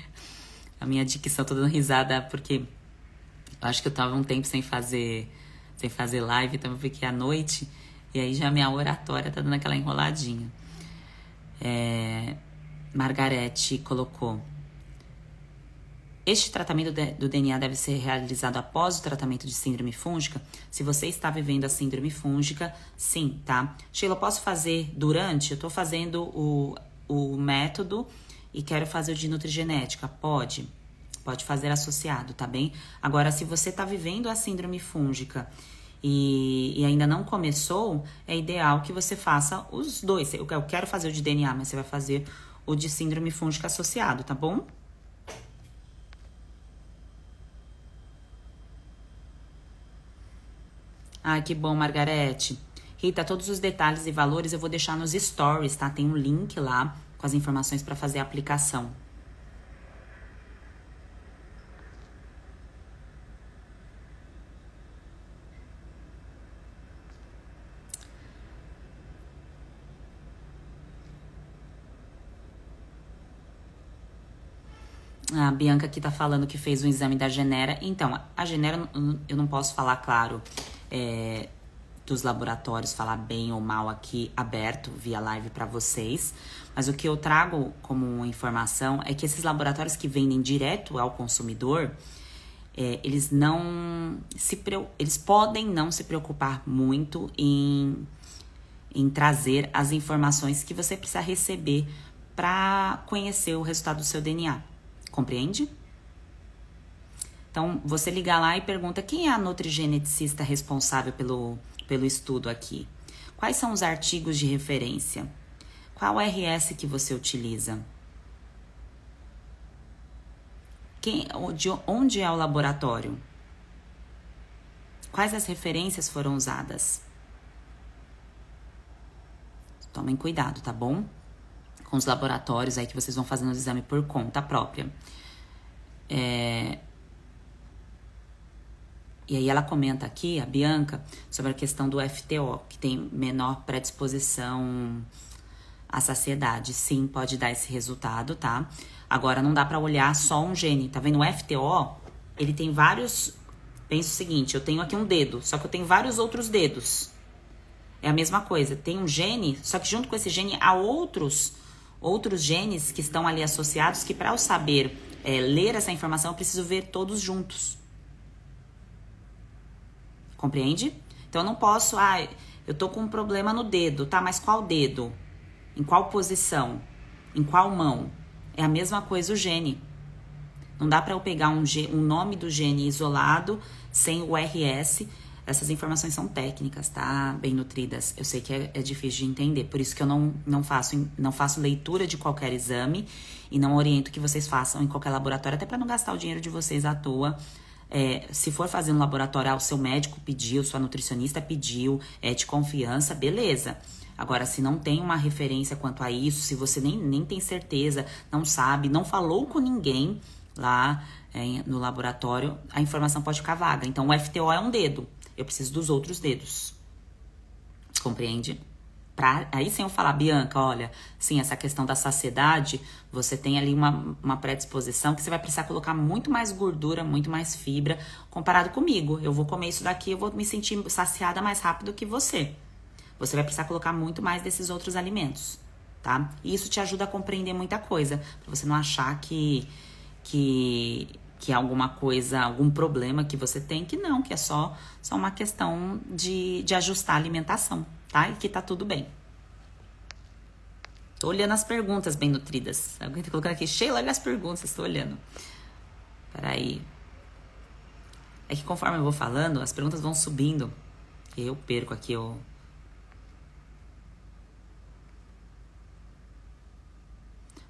a minha dicção, tô dando risada porque eu acho que eu tava um tempo sem fazer live, então eu fiquei à noite e aí já minha oratória tá dando aquela enroladinha. Margarete colocou: este tratamento do DNA deve ser realizado após o tratamento de síndrome fúngica? Se você está vivendo a síndrome fúngica, sim, tá? Sheila, eu posso fazer durante? Eu tô fazendo o método e quero fazer o de nutrigenética. Pode fazer associado, tá bem? Agora, se você tá vivendo a síndrome fúngica e ainda não começou, é ideal que você faça os dois. Eu quero fazer o de DNA, mas você vai fazer o de síndrome fúngica associado, tá bom? Ai, que bom, Margarete. Rita, todos os detalhes e valores eu vou deixar nos stories, tá? Tem um link lá com as informações para fazer a aplicação. A Bianca aqui tá falando que fez um exame da Genera. Então, a Genera, eu não posso falar, claro, dos laboratórios, falar bem ou mal aqui aberto via live para vocês. Mas o que eu trago como informação é que esses laboratórios que vendem direto ao consumidor, eles podem não se preocupar muito em trazer as informações que você precisa receber para conhecer o resultado do seu DNA. Compreende? Então, você liga lá e pergunta quem é a nutrigeneticista responsável pelo estudo aqui. Quais são os artigos de referência? Qual RS que você utiliza? Onde é o laboratório? Quais as referências foram usadas? Tomem cuidado, tá bom? Com os laboratórios aí que vocês vão fazendo o exame por conta própria. E aí ela comenta aqui, a Bianca, sobre a questão do FTO, que tem menor predisposição à saciedade. Sim, pode dar esse resultado, tá? Agora, não dá pra olhar só um gene. Tá vendo? O FTO, ele tem vários... Pensa o seguinte, eu tenho aqui um dedo, só que eu tenho vários outros dedos. É a mesma coisa. Tem um gene, só que junto com esse gene há outros genes que estão ali associados, que para eu saber ler essa informação, eu preciso ver todos juntos. Compreende? Então, eu não posso... eu tô com um problema no dedo, tá? Mas qual dedo? Em qual posição? Em qual mão? É a mesma coisa o gene. Não dá para eu pegar um nome do gene isolado, sem o RS. Essas informações são técnicas, tá? Bem nutridas. Eu sei que é difícil de entender. Por isso que eu não faço leitura de qualquer exame e não oriento que vocês façam em qualquer laboratório, até para não gastar o dinheiro de vocês à toa. Se for fazer no laboratório, o seu médico pediu, sua nutricionista pediu, de confiança, beleza. Agora, se não tem uma referência quanto a isso, se você nem tem certeza, não sabe, não falou com ninguém lá no laboratório, a informação pode ficar vaga. Então, o FTO é um dedo. Eu preciso dos outros dedos. Compreende? Aí sem eu falar, Bianca, olha, sim, essa questão da saciedade, você tem ali uma predisposição que você vai precisar colocar muito mais gordura, muito mais fibra, comparado comigo. Eu vou comer isso daqui, eu vou me sentir saciada mais rápido que você. Você vai precisar colocar muito mais desses outros alimentos, tá? E isso te ajuda a compreender muita coisa, pra você não achar que é alguma coisa, algum problema que você tem, que não, que é só uma questão de ajustar a alimentação, tá? E que tá tudo bem. Tô olhando as perguntas bem nutridas. Alguém tá colocando aqui, Sheila, olha as perguntas, tô olhando. Peraí. É que conforme eu vou falando, as perguntas vão subindo. Eu perco aqui, eu...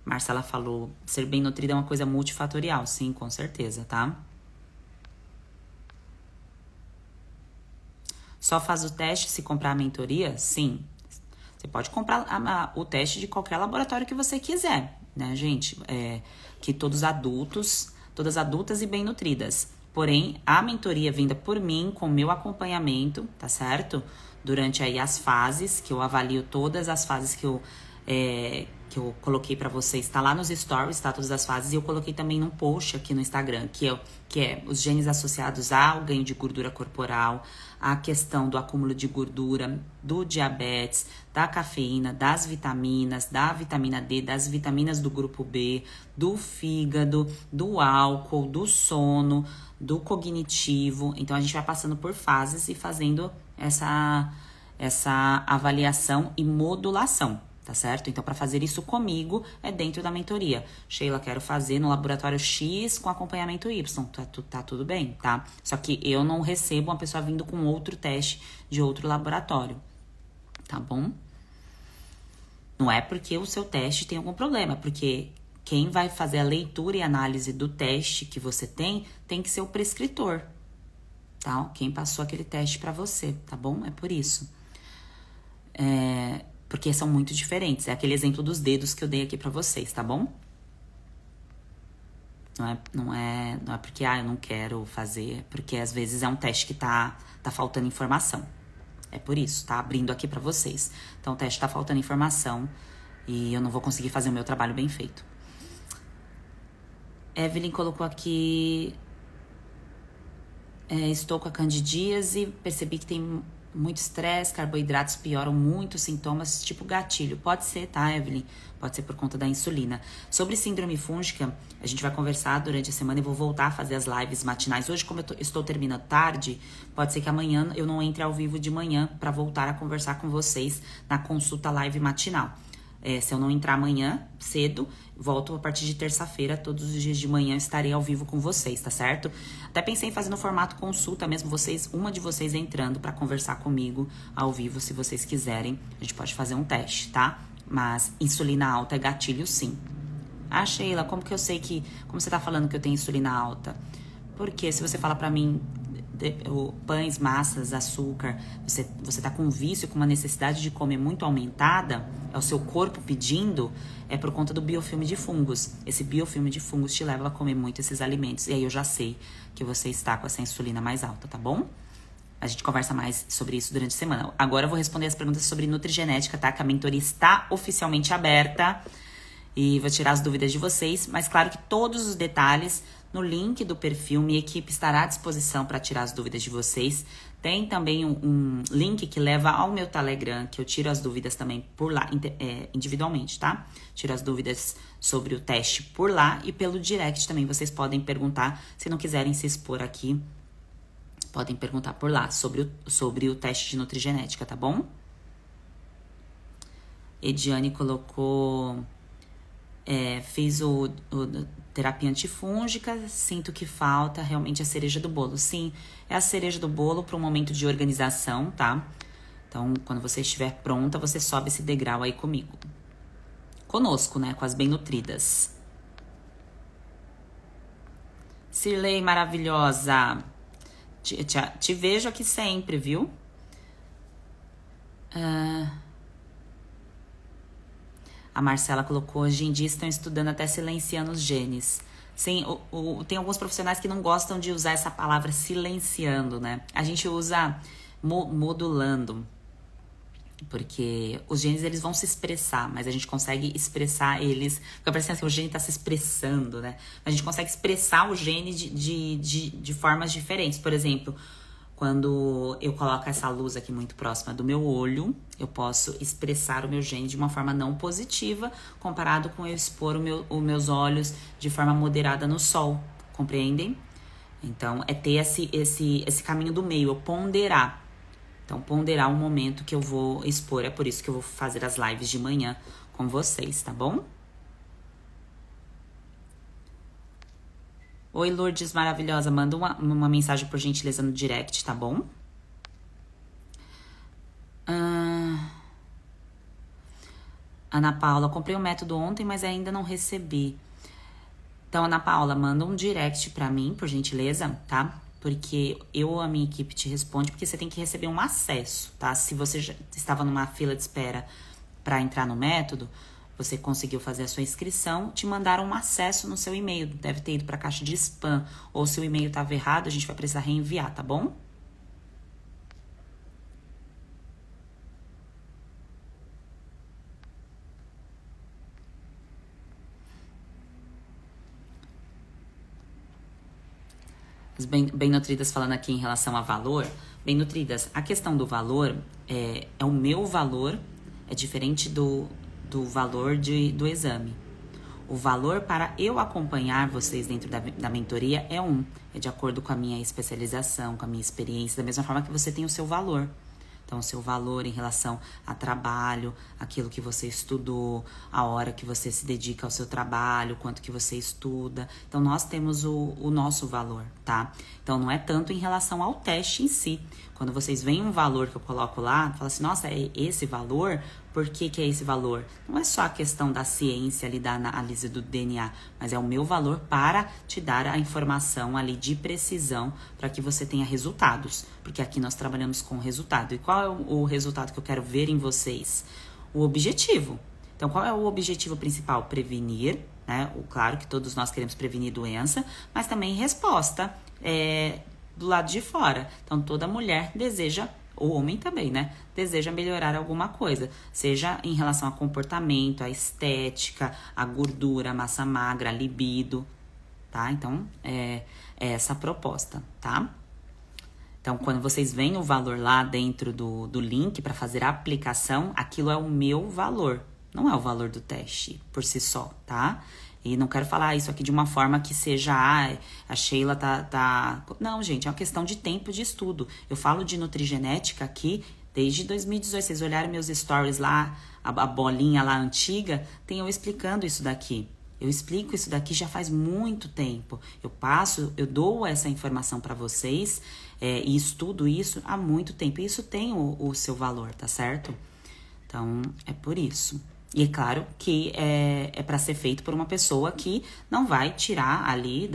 Marcela falou, ser bem nutrida é uma coisa multifatorial. Sim, com certeza, tá? Só faz o teste se comprar a mentoria? Sim. Você pode comprar o teste de qualquer laboratório que você quiser, né, gente? Que todas adultas e bem nutridas. Porém, a mentoria vinda por mim, com meu acompanhamento, tá certo? Durante aí as fases, que eu avalio todas as fases que eu coloquei pra vocês, tá lá nos stories, tá? Todas as fases. E eu coloquei também num post aqui no Instagram, que é os genes associados ao ganho de gordura corporal, a questão do acúmulo de gordura, do diabetes, da cafeína, das vitaminas, da vitamina D, das vitaminas do grupo B, do fígado, do álcool, do sono, do cognitivo. Então, a gente vai passando por fases e fazendo essa avaliação e modulação. Tá certo? Então, para fazer isso comigo, é dentro da mentoria. Sheila, quero fazer no laboratório X com acompanhamento Y. Tá tudo bem, tá? Só que eu não recebo uma pessoa vindo com outro teste de outro laboratório. Tá bom? Não é porque o seu teste tem algum problema, porque quem vai fazer a leitura e análise do teste que você tem que ser o prescritor, tá? Quem passou aquele teste para você, tá bom? É por isso. Porque são muito diferentes. É aquele exemplo dos dedos que eu dei aqui pra vocês, tá bom? Não é porque, eu não quero fazer, porque às vezes é um teste que tá faltando informação. É por isso, tá? Abrindo aqui pra vocês. Então, o teste tá faltando informação e eu não vou conseguir fazer o meu trabalho bem feito. Evelyn colocou aqui... estou com a candidíase, percebi que tem... muito estresse, carboidratos pioram muito os sintomas, tipo gatilho. Pode ser, tá, Evelyn? Pode ser por conta da insulina. Sobre síndrome fúngica, a gente vai conversar durante a semana e vou voltar a fazer as lives matinais. Hoje, como eu estou terminando tarde, pode ser que amanhã eu não entre ao vivo de manhã para voltar a conversar com vocês na consulta live matinal. Se eu não entrar amanhã cedo, volto a partir de terça-feira, todos os dias de manhã estarei ao vivo com vocês, tá certo? Até pensei em fazer no formato consulta mesmo, uma de vocês entrando pra conversar comigo ao vivo, se vocês quiserem. A gente pode fazer um teste, tá? Mas insulina alta é gatilho, sim. Ah, Sheila, como que eu sei que... Como você tá falando que eu tenho insulina alta? Porque se você fala pra mim... pães, massas, açúcar, você tá com um vício, com uma necessidade de comer muito aumentada, é o seu corpo pedindo, é por conta do biofilme de fungos. Esse biofilme de fungos te leva a comer muito esses alimentos. E aí eu já sei que você está com essa insulina mais alta, tá bom? A gente conversa mais sobre isso durante a semana. Agora eu vou responder as perguntas sobre nutrigenética, tá? Que a mentoria está oficialmente aberta. E vou tirar as dúvidas de vocês. Mas claro que todos os detalhes... no link do perfil, minha equipe estará à disposição para tirar as dúvidas de vocês. Tem também um link que leva ao meu Telegram, que eu tiro as dúvidas também por lá, individualmente, tá? Tiro as dúvidas sobre o teste por lá e pelo direct também. Vocês podem perguntar, se não quiserem se expor aqui, podem perguntar por lá sobre o teste de nutrigenética, tá bom? Ediane colocou... fiz o terapia antifúngica, sinto que falta realmente a cereja do bolo. Sim, é a cereja do bolo para um momento de organização, tá? Então, quando você estiver pronta, você sobe esse degrau aí comigo. Conosco, né? Com as bem nutridas. Cirlei, maravilhosa. Te vejo aqui sempre, viu? A Marcela colocou, hoje em dia estão estudando até silenciando os genes. Sim, tem alguns profissionais que não gostam de usar essa palavra silenciando, né? A gente usa modulando, porque os genes eles vão se expressar, mas a gente consegue expressar eles... Fica parecendo que o gene está se expressando, né? A gente consegue expressar o gene de formas diferentes. Por exemplo, Quando eu coloco essa luz aqui muito próxima do meu olho, eu posso expressar o meu gene de uma forma não positiva, comparado com eu expor os meus olhos de forma moderada no sol, compreendem? Então, é ter esse caminho do meio, eu ponderar. Então, ponderar o momento que eu vou expor, é por isso que eu vou fazer as lives de manhã com vocês, tá bom? Oi, Lourdes maravilhosa, manda uma mensagem por gentileza no direct, tá bom? Ana Paula, comprei o método ontem, mas ainda não recebi. Então, Ana Paula, manda um direct pra mim, por gentileza, tá? Porque eu ou a minha equipe te responde, porque você tem que receber um acesso, tá? Se você já estava numa fila de espera pra entrar no método, você conseguiu fazer a sua inscrição, te mandaram um acesso no seu e-mail. Deve ter ido para a caixa de spam. Ou se o e-mail estava errado, a gente vai precisar reenviar, tá bom? As bem nutridas falando aqui em relação a valor. Bem nutridas, a questão do valor é o meu valor, é diferente do valor do exame. O valor para eu acompanhar vocês dentro da mentoria é de acordo com a minha especialização, com a minha experiência, da mesma forma que você tem o seu valor. Então, o seu valor em relação a trabalho, aquilo que você estudou, a hora que você se dedica ao seu trabalho, quanto que você estuda. Então, nós temos o nosso valor, tá? Então, não é tanto em relação ao teste em si. Quando vocês veem um valor que eu coloco lá, fala assim, nossa, é esse valor? Por que é esse valor? Não é só a questão da ciência ali, da análise do DNA, mas é o meu valor para te dar a informação ali de precisão para que você tenha resultados. Porque aqui nós trabalhamos com resultado. E qual é o resultado que eu quero ver em vocês? O objetivo. Então, qual é o objetivo principal? Prevenir, né? Claro que todos nós queremos prevenir doença, mas também resposta do lado de fora. Então, toda mulher deseja, o homem também, né? Deseja melhorar alguma coisa, seja em relação a comportamento, a estética, a gordura, a massa magra, a libido, tá? Então, é essa a proposta, tá? Então, quando vocês veem o valor lá dentro do link para fazer a aplicação, aquilo é o meu valor, não é o valor do teste por si só, tá? E não quero falar isso aqui de uma forma que seja, a Sheila tá... Não, gente, é uma questão de tempo de estudo. Eu falo de nutrigenética aqui desde 2018. Vocês olharem meus stories lá, a bolinha lá antiga, tem eu explicando isso daqui. Eu explico isso daqui já faz muito tempo. Eu dou essa informação para vocês e estudo isso há muito tempo. E isso tem o seu valor, tá certo? Então, é por isso. E é claro que é para ser feito por uma pessoa que não vai tirar ali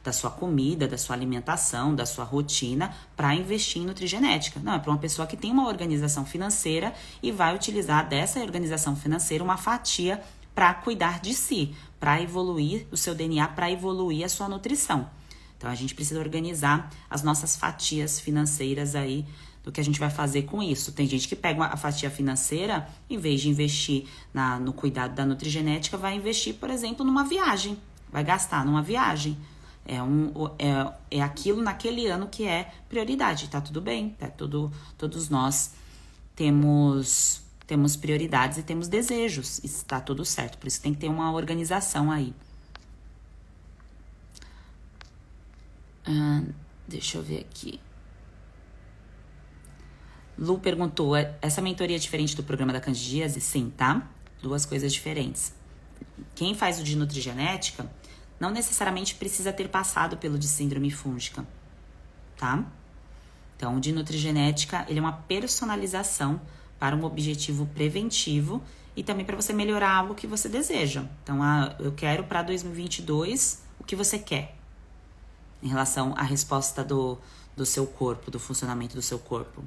da sua comida, da sua alimentação, da sua rotina para investir em nutrigenética. Não, é para uma pessoa que tem uma organização financeira e vai utilizar dessa organização financeira uma fatia para cuidar de si, para evoluir o seu DNA, para evoluir a sua nutrição. Então, a gente precisa organizar as nossas fatias financeiras aí, do que a gente vai fazer com isso. Tem gente que pega a fatia financeira, em vez de investir no cuidado da nutrigenética, vai investir, por exemplo, numa viagem. Vai gastar numa viagem. É aquilo naquele ano que é prioridade. Tá tudo bem, todos nós temos prioridades e temos desejos. Está tudo certo. Por isso tem que ter uma organização aí. Deixa eu ver aqui. Lu perguntou, essa mentoria é diferente do programa da candidíase? Sim, tá? Duas coisas diferentes. Quem faz o de nutrigenética não necessariamente precisa ter passado pelo de síndrome fúngica, tá? Então, o de nutrigenética, ele é uma personalização para um objetivo preventivo e também para você melhorar algo que você deseja. Então, eu quero para 2022 o que você quer em relação à resposta do seu corpo, do funcionamento do seu corpo.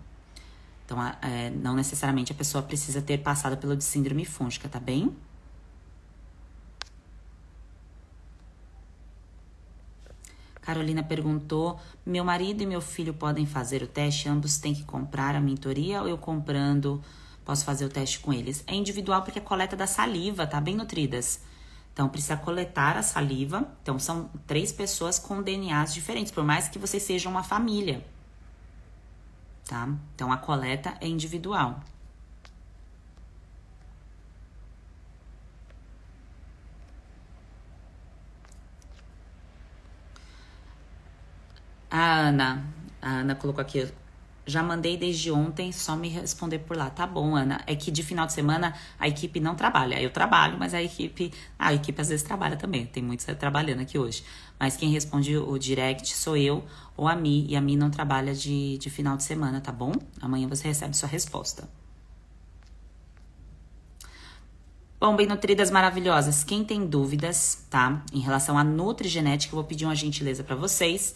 Então, não necessariamente a pessoa precisa ter passado pelo de síndrome fúngica, tá bem? Carolina perguntou, meu marido e meu filho podem fazer o teste? Ambos têm que comprar a mentoria ou eu comprando posso fazer o teste com eles? É individual porque é coleta da saliva, tá? Bem nutridas. Então, precisa coletar a saliva. Então, são 3 pessoas com DNAs diferentes, por mais que vocês sejam uma família. tá? Então, a coleta é individual. A Ana colocou aqui, já mandei desde ontem, só me responder por lá. Tá bom, Ana. É que de final de semana a equipe não trabalha. Eu trabalho, mas a equipe às vezes trabalha também. Tem muitos trabalhando aqui hoje. Mas quem responde o direct sou eu ou a Mi. E a Mi não trabalha de final de semana, tá bom? Amanhã você recebe sua resposta. Bom, bem nutridas, maravilhosas. Quem tem dúvidas, tá? Em relação à nutrigenética, eu vou pedir uma gentileza para vocês.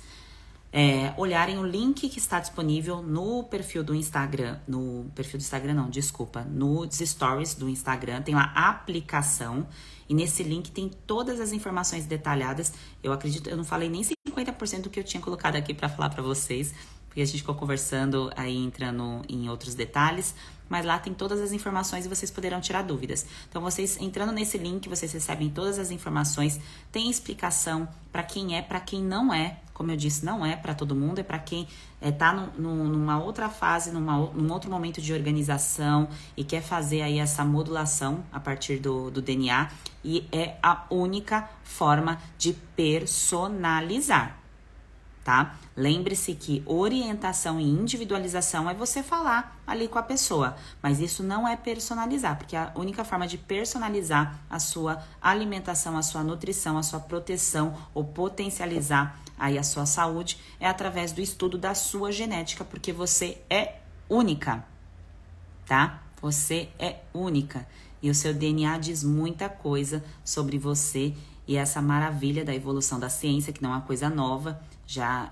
Olharem o link que está disponível no perfil do Instagram, nos stories do Instagram, tem lá a aplicação, e nesse link tem todas as informações detalhadas. Eu acredito, eu não falei nem 50% do que eu tinha colocado aqui para falar para vocês, porque a gente ficou conversando aí, entrando em outros detalhes, mas lá tem todas as informações e vocês poderão tirar dúvidas. Então, vocês entrando nesse link, vocês recebem todas as informações, tem explicação para quem não é. Como eu disse, não é para todo mundo, é para quem tá numa outra fase, num outro momento de organização e quer fazer aí essa modulação a partir do DNA, e é a única forma de personalizar, tá? Lembre-se que orientação e individualização é você falar ali com a pessoa, mas isso não é personalizar, porque a única forma de personalizar a sua alimentação, a sua nutrição, a sua proteção ou potencializar aí a sua saúde é através do estudo da sua genética, porque você é única, tá? Você é única e o seu DNA diz muita coisa sobre você, e essa maravilha da evolução da ciência, que não é uma coisa nova, já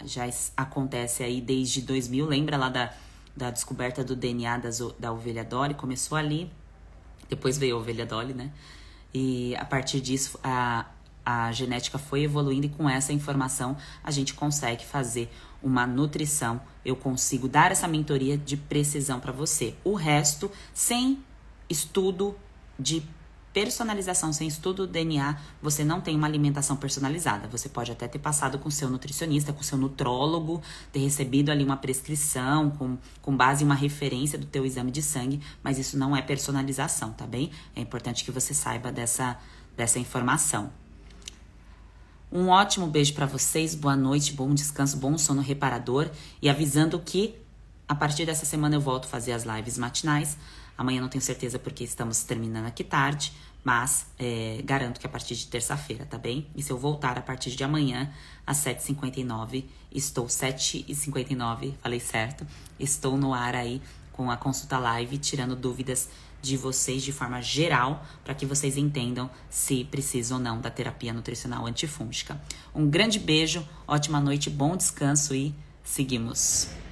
acontece aí desde 2000, lembra lá da descoberta do DNA da ovelha Dolly? Começou ali, depois veio a ovelha Dolly, né? E a partir disso a genética foi evoluindo, e com essa informação a gente consegue fazer uma nutrição, eu consigo dar essa mentoria de precisão para você. O resto, sem estudo de personalização, sem estudo do DNA, você não tem uma alimentação personalizada. Você pode até ter passado com seu nutricionista, com seu nutrólogo, ter recebido ali uma prescrição com base em uma referência do teu exame de sangue, mas isso não é personalização, tá bem? É importante que você saiba dessa informação. Um ótimo beijo para vocês, boa noite, bom descanso, bom sono reparador, e avisando que a partir dessa semana eu volto a fazer as lives matinais. Amanhã não tenho certeza porque estamos terminando aqui tarde, mas garanto que a partir de terça-feira, tá bem? E se eu voltar a partir de amanhã, às 7h59, 7h59, falei certo, estou no ar aí com a consulta live, tirando dúvidas de vocês de forma geral, para que vocês entendam se precisam ou não da terapia nutricional antifúngica. Um grande beijo, ótima noite, bom descanso e seguimos!